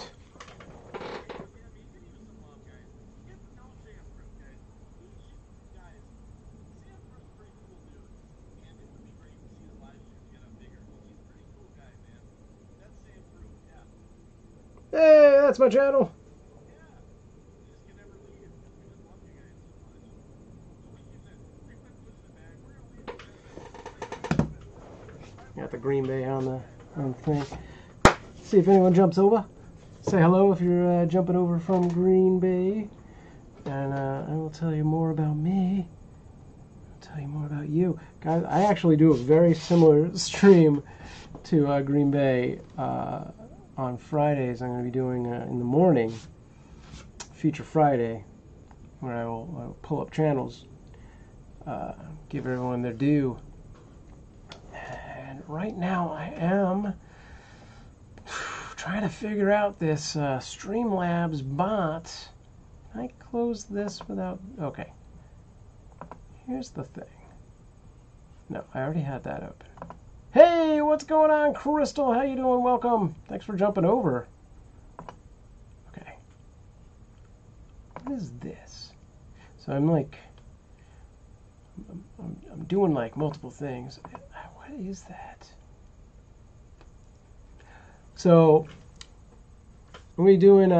That's my channel. You just can never leave. We just love you guys so much. So we use it. We put this in the bag. We're gonna leave it. Got the Green Bay on the thing. See if anyone jumps over. Say hello if you're jumping over from Green Bay. And I will tell you more about me. I'll tell you more about you. Guys, I actually do a very similar stream to Green Bay on Fridays. I'm going to be doing in the morning, Feature Friday, where I will pull up channels, give everyone their due. And right now I am trying to figure out this Streamlabs bot. Can I close this without... Okay. Here's the thing. No, I already had that open. Hey, what's going on, Crystal? How you doing? Welcome. Thanks for jumping over. Okay. What is this? So I'm like... I'm doing like multiple things. What is that? So... I'm going to be doing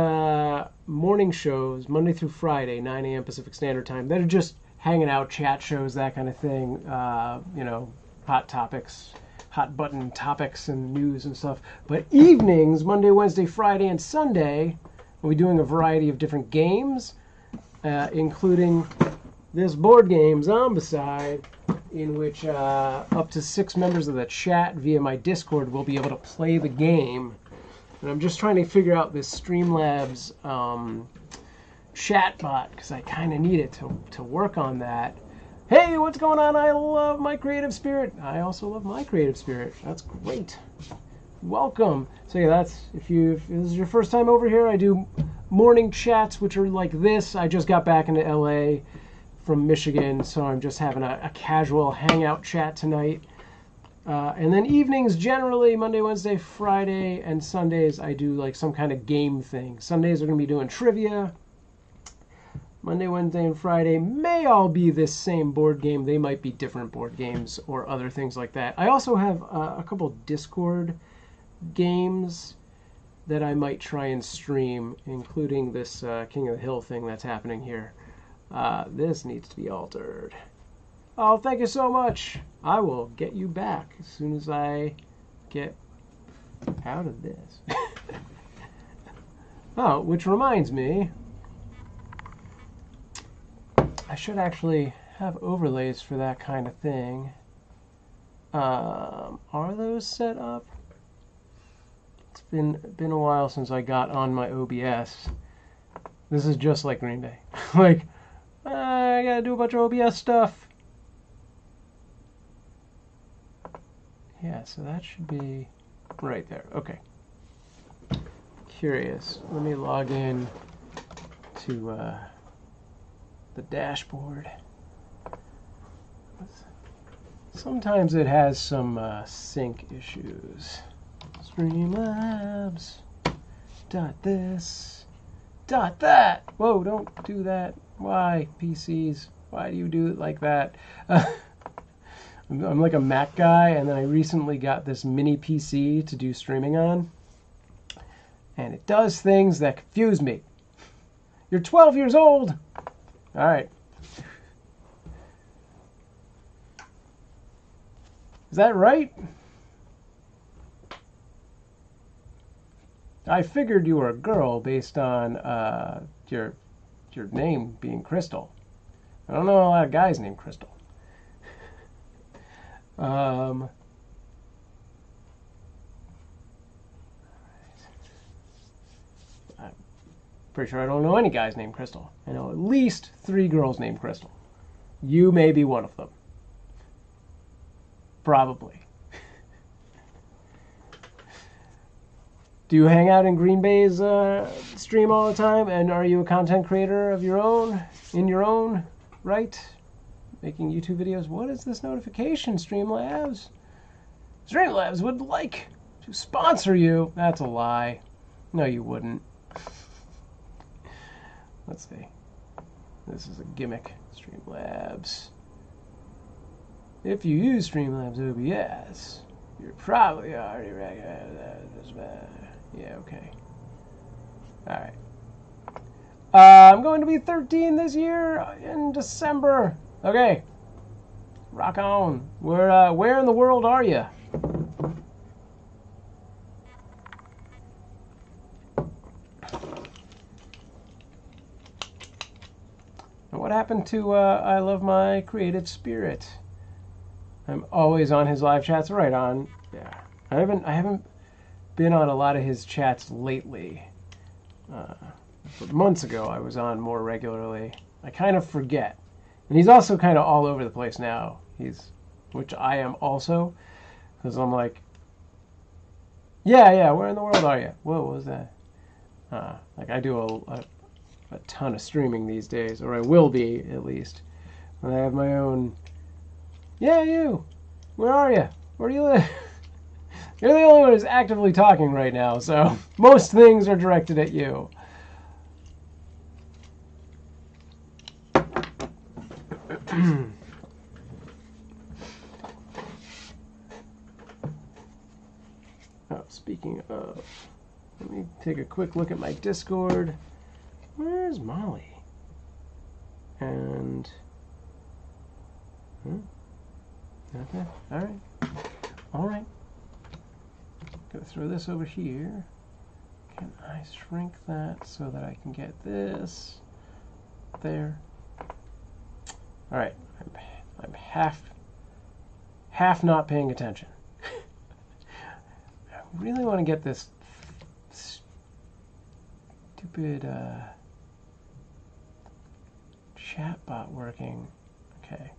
morning shows, Monday through Friday, 9 a.m. Pacific Standard Time. That are just hanging out, chat shows, that kind of thing. You know, hot topics, hot button topics and news and stuff. But evenings, Monday, Wednesday, Friday, and Sunday, we'll be doing a variety of different games, including this board game, Zombicide, in which up to 6 members of the chat via my Discord will be able to play the game. And I'm just trying to figure out this Streamlabs chat bot, because I kind of need it to work on that. Hey, what's going on? I love my creative spirit. I also love my creative spirit. That's great. Welcome. So yeah, that's if this is your first time over here, I do morning chats, which are like this. I just got back into LA from Michigan, so I'm just having a casual hangout chat tonight. And then evenings, generally, Monday, Wednesday, Friday, and Sundays, I do like some kind of game thing. Sundays are going to be doing trivia. Monday, Wednesday, and Friday may all be this same board game. They might be different board games or other things like that. I also have a couple Discord games that I might try and stream, including this King of the Hill thing that's happening here. This needs to be altered. Oh, thank you so much. I will get you back as soon as I get out of this. Oh, which reminds me, I should actually have overlays for that kind of thing. Are those set up? It's been a while since I got on my OBS. This is just like Green Bay. Like, I gotta do a bunch of OBS stuff. Yeah, so that should be right there. Okay. Curious. Let me log in to the dashboard. Sometimes it has some sync issues. Streamlabs. .this. .that. Whoa, don't do that. Why, PCs? Why do you do it like that? I'm like a Mac guy, and then I recently got this mini PC to do streaming on. And it does things that confuse me. You're 12 years old! Alright. Is that right? I figured you were a girl based on your name being Crystal. I don't know a lot of guys named Crystal. I'm pretty sure I don't know any guys named Crystal. I know at least 3 girls named Crystal. You may be one of them. Probably. Do you hang out in Green Bay's stream all the time? And are you a content creator of your own, in your own right? Making YouTube videos. What is this notification, Streamlabs? Streamlabs would like to sponsor you. That's a lie. No, you wouldn't. Let's see. This is a gimmick. Streamlabs. If you use Streamlabs OBS, you're probably already recognized. Yeah, okay. Alright. I'm going to be 13 this year in December. Okay. Rock on. Where in the world are you? And what happened to I Love My Creative Spirit? I'm always on his live chats. Right on. Yeah. I haven't been on a lot of his chats lately. But months ago I was on more regularly. I kind of forget. And he's also kind of all over the place now. Which I am also, because I'm like, yeah, where in the world are you? Whoa, what was that? Like I do a ton of streaming these days, or I will be at least. And I have my own. Yeah, you. Where are you? Where do you live? You're the only one who's actively talking right now, so most things are directed at you. Oh, speaking of, let me take a quick look at my Discord. Where's Molly? And okay, all right. Gonna throw this over here. Can I shrink that so that I can get this there? All right, I'm half not paying attention. I really want to get this stupid chat bot working. Okay.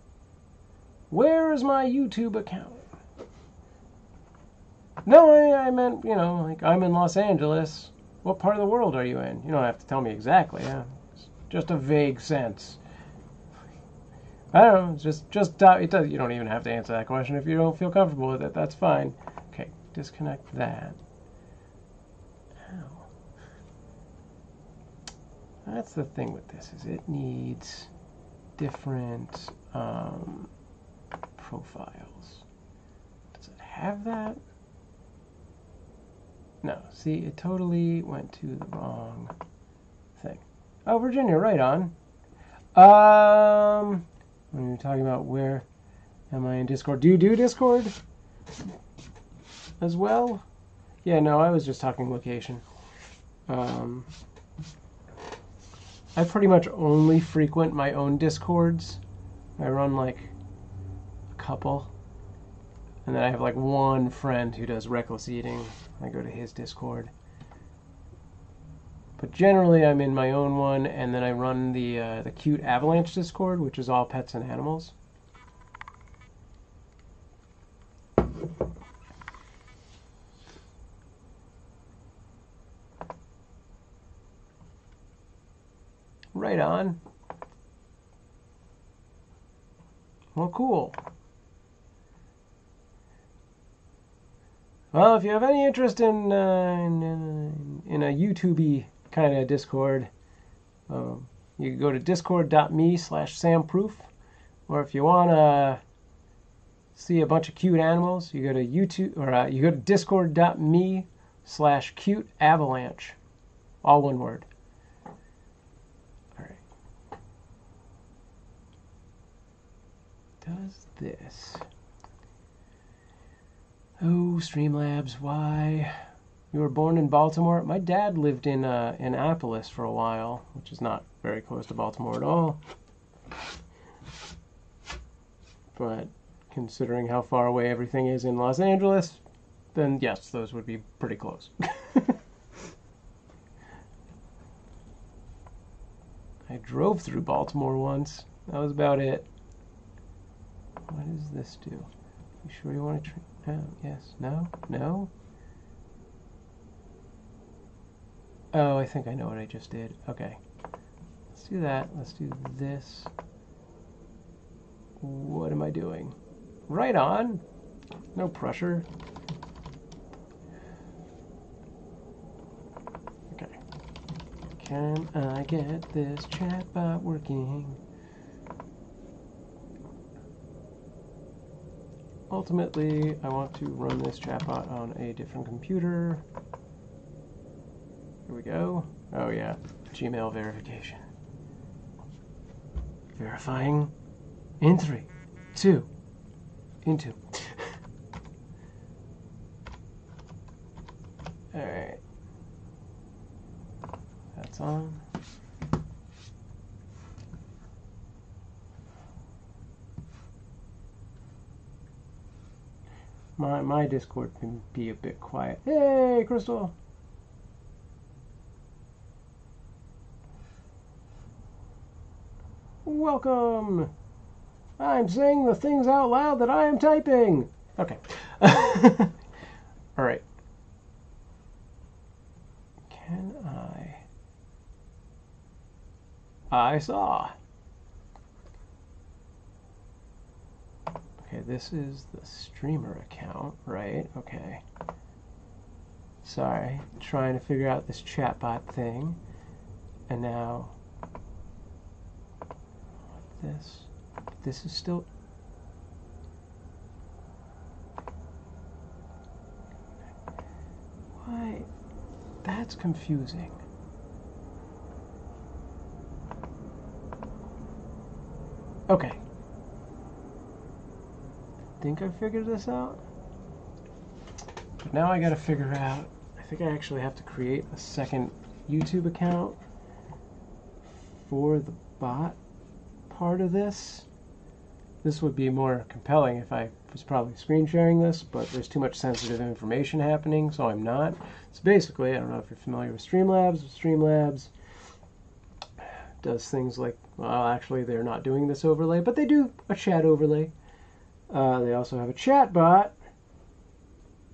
Where is my YouTube account? No, I meant, like I'm in Los Angeles. What part of the world are you in? You don't have to tell me exactly. Yeah, it's just a vague sense. I don't know. Just it does. You don't even have to answer that question if you don't feel comfortable with it. That's fine. Okay, disconnect that. Ow. That's the thing with this is it needs different profiles. Does it have that? No. See, it totally went to the wrong thing. Oh, Virginia, right on. When you're talking about where am I in Discord? Do you do Discord as well? Yeah, no, I was just talking location. I pretty much only frequent my own Discords. I run like a couple. And then I have like one friend who does reckless eating. I go to his Discord. But generally I'm in my own one, and then I run the Cute Avalanche Discord, which is all pets and animals. Right on. Well, cool. Well, if you have any interest in a YouTube-y kind of Discord, you can go to discord.me/SamProof, or if you want to see a bunch of cute animals, you go to YouTube, or you go to discord.me/CuteAvalanche, all one word. All right. Does this? Oh, Streamlabs, why? You were born in Baltimore? My dad lived in Annapolis for a while, which is not very close to Baltimore at all. But considering how far away everything is in Los Angeles, then yes, those would be pretty close. I drove through Baltimore once. That was about it. What does this do? You sure you want to try? Oh, yes. No? No? Oh, I think I know what I just did. Okay. Let's do that. Let's do this. What am I doing? Right on. No pressure. Okay. Can I get this chatbot working? Ultimately, I want to run this chatbot on a different computer. Here we go. Oh yeah, Gmail verification. Verifying in 3, 2, into. Alright. That's on. My Discord can be a bit quiet. Hey, Crystal! Welcome! I'm saying the things out loud that I am typing! Okay. Alright. Can I saw. Okay, this is the streamer account, right? Okay. Sorry, trying to figure out this chatbot thing. And now, this is still... Why? That's confusing. Okay. I think I figured this out. But now I gotta figure out, I think I actually have to create a second YouTube account for the bot part of this. This would be more compelling if I was probably screen sharing this, but there's too much sensitive information happening, so I'm not. So basically, I don't know if you're familiar with Streamlabs. Streamlabs does things like, well, actually they're not doing this overlay, but they do a chat overlay. They also have a chat bot,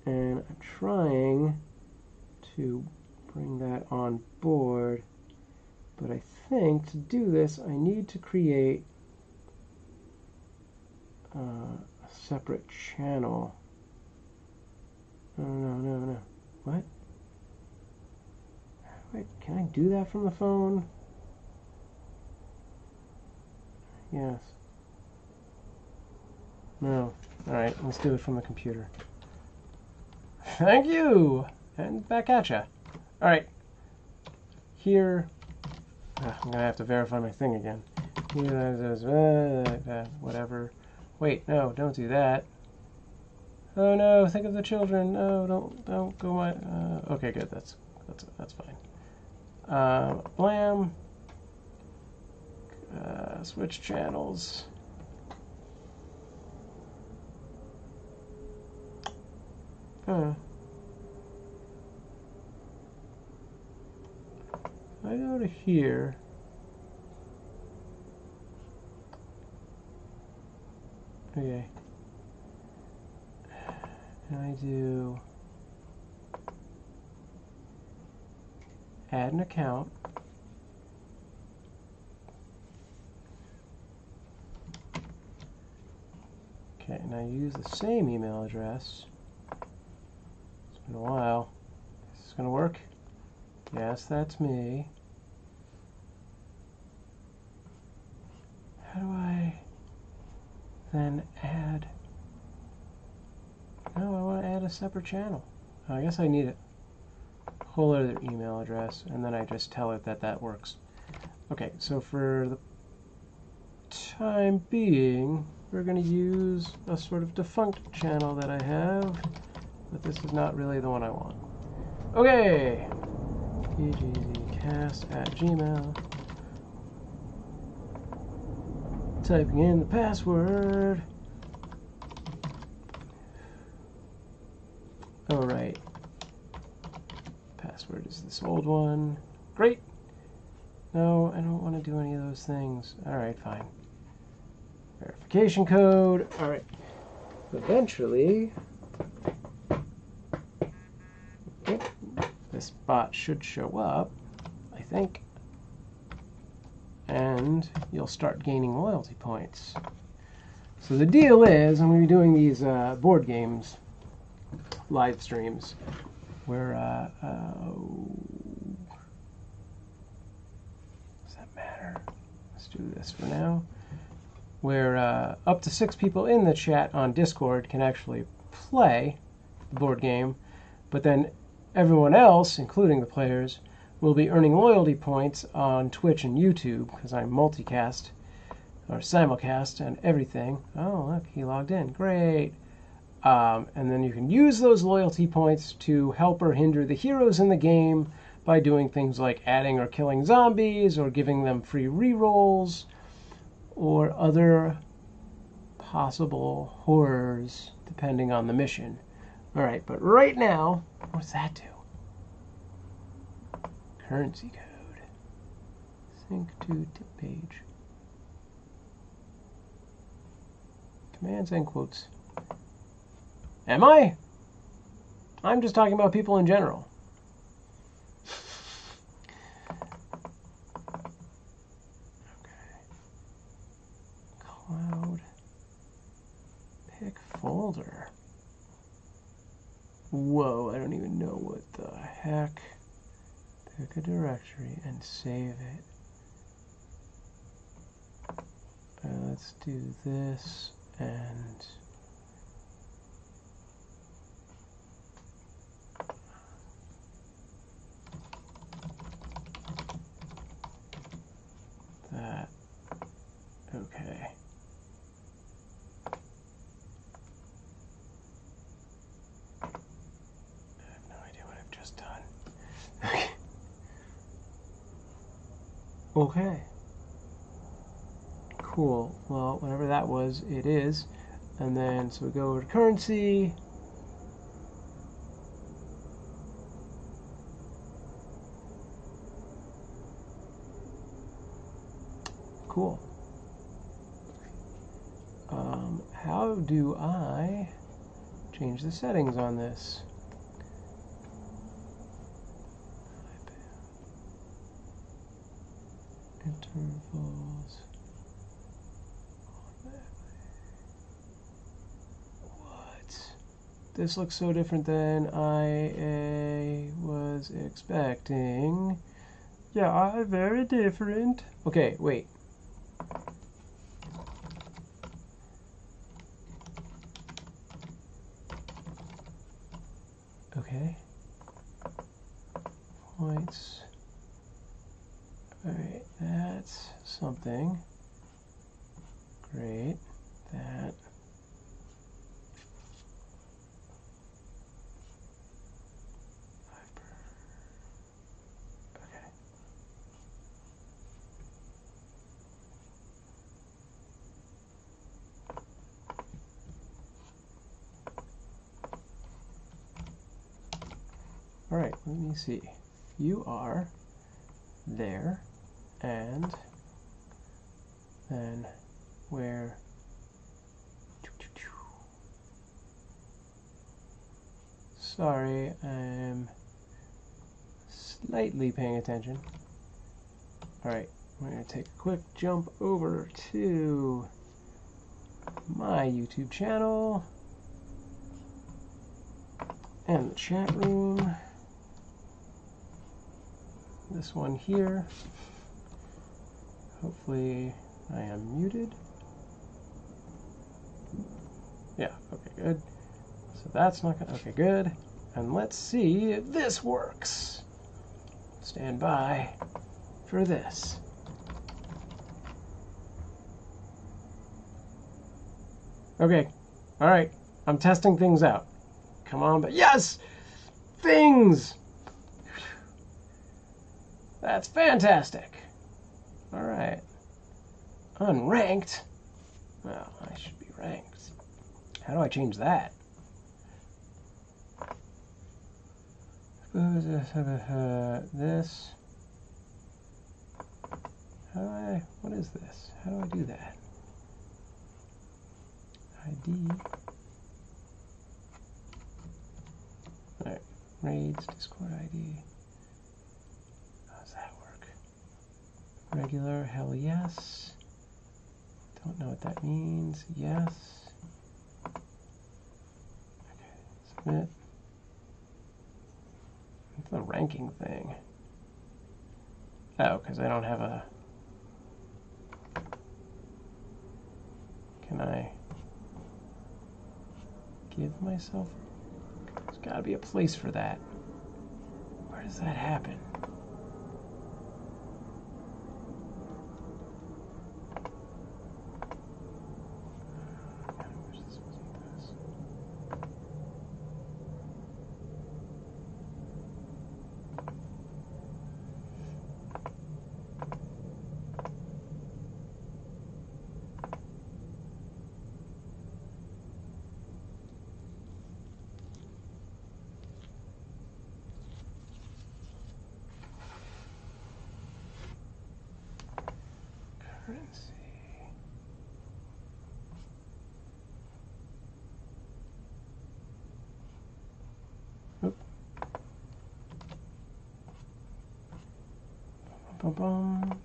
and I'm trying to bring that on board, but I think to do this I need to create a separate channel. No. What? Wait, can I do that from the phone? Yes. No. Alright, let's do it from the computer. Thank you! And back at ya. Alright. Here. I'm gonna have to verify my thing again. Here, whatever. Wait, no, don't do that. Oh no, think of the children. No, don't go my... okay, good, that's fine. Blam. Switch channels. I go to here. Okay. And I do add an account. Okay, and I use the same email address. It's been a while. Is this gonna work? Yes, that's me. How do I then add? No, I want to add a separate channel. Oh, I guess I need a whole other email address, and then I just tell it that that works. Okay, so for the time being, we're going to use a sort of defunct channel that I have, but this is not really the one I want. Okay! pgzcast@gmail. Typing in the password. Alright. Password is this old one. Great! No, I don't want to do any of those things. Alright, fine. Verification code. Alright. Eventually, this bot should show up, I think. And you'll start gaining loyalty points. So the deal is, I'm going to be doing these board games, live streams, where, does that matter? Let's do this for now. Where up to 6 people in the chat on Discord can actually play the board game, but then everyone else, including the players, will be earning loyalty points on Twitch and YouTube because I multicast or simulcast and everything. Oh, look, he logged in. Great. And then you can use those loyalty points to help or hinder the heroes in the game by doing things like adding or killing zombies or giving them free rerolls or other possible horrors depending on the mission. Alright, but right now, what's that do? Currency code. Sync to tip page. Commands and quotes. Am I? I'm just talking about people in general. Okay. Cloud. Pick folder. Whoa, I don't even know what the heck. Pick a directory and save it. Let's do this and that. Okay. I have no idea what I've just done. Okay. Cool. Well, whatever that was, it is. And then, so we go over to currency. Cool. How do I change the settings on this? Intervals. What? This looks so different than I was expecting. Yeah, very different. Okay, wait. Okay. Points. Alright, that's something. Great. That. Okay. Alright, let me see. You are there, and then where? Sorry, I'm slightly paying attention. Alright, we're going to take a quick jump over to my YouTube channel and the chat room. This one here. Hopefully I am muted. Yeah, okay, good. So that's not gonna, okay, good. And let's see if this works. Stand by for this. Okay, all right, I'm testing things out. Come on, but yes! Things! That's fantastic. All right. Unranked? Well, I should be ranked. How do I change that? This. How do I, what is this? How do I do that? ID. All right. Raids, Discord ID. How does that work? Regular, hell yes. Don't know what that means. Yes. Okay, submit. What's the ranking thing? Oh, because I don't have a... Can I give myself... There's got to be a place for that. Where does that happen? currency. Oop. Bum, bum, bum.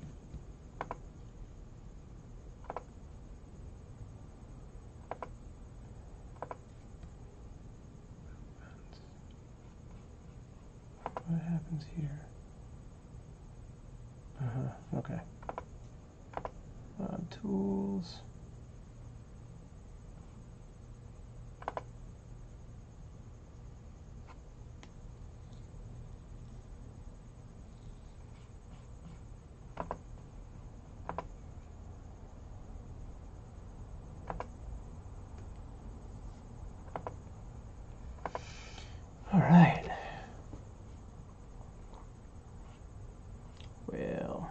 What happens here? Okay. Tools. All right. Well.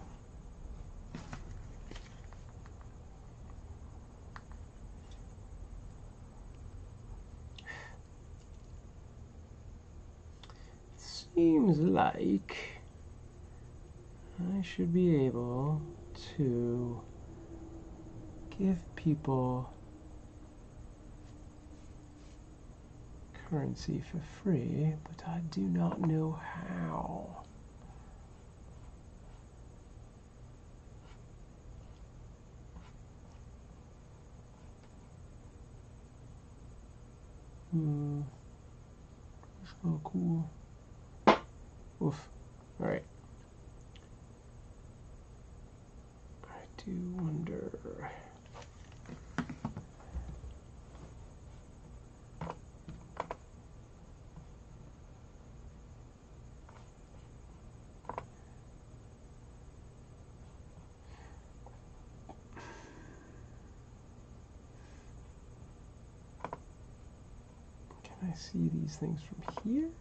Seems like I should be able to give people currency for free, but I do not know how. That's kind of cool. Oof. Alright. I do wonder. Can I see these things from here?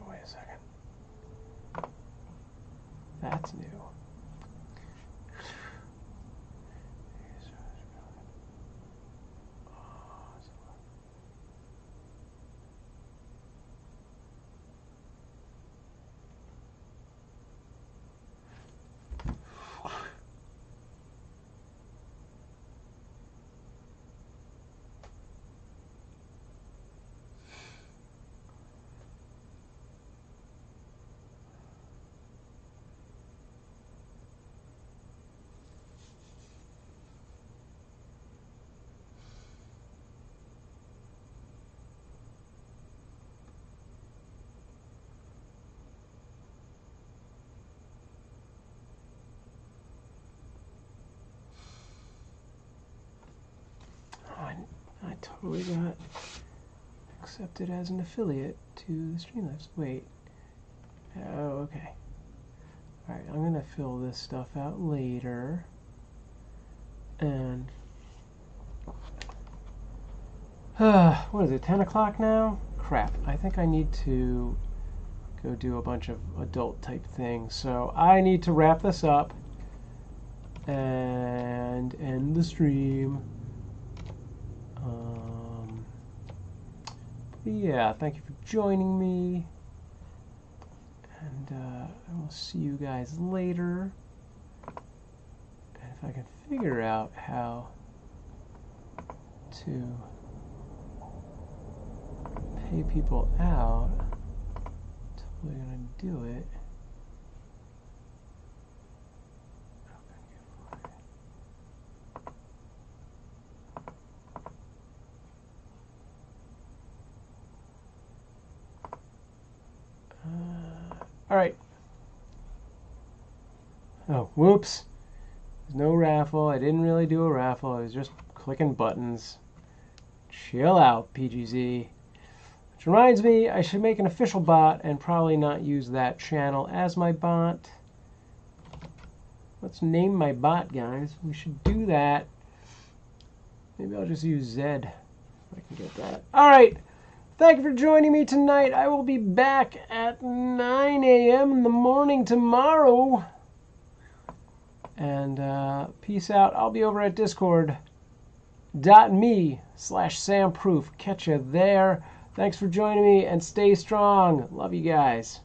Wait a second. That's new. I totally got accepted as an affiliate to the Streamlabs. Wait. Oh, okay. Alright, I'm going to fill this stuff out later. And... what is it, 10 o'clock now? Crap. I think I need to go do a bunch of adult type things. So I need to wrap this up and end the stream. Yeah, thank you for joining me, and I will see you guys later. And if I can figure out how to pay people out, I'm totally gonna do it. All right. Oh, whoops. There's no raffle. I didn't really do a raffle. I was just clicking buttons. Chill out, PGZ. Which reminds me, I should make an official bot and probably not use that channel as my bot. Let's name my bot, guys. We should do that. Maybe I'll just use Zed if I can get that. All right. Thank you for joining me tonight. I will be back at 9 a.m. in the morning tomorrow. And peace out. I'll be over at discord.me/SamProof. Catch you there. Thanks for joining me and stay strong. Love you guys.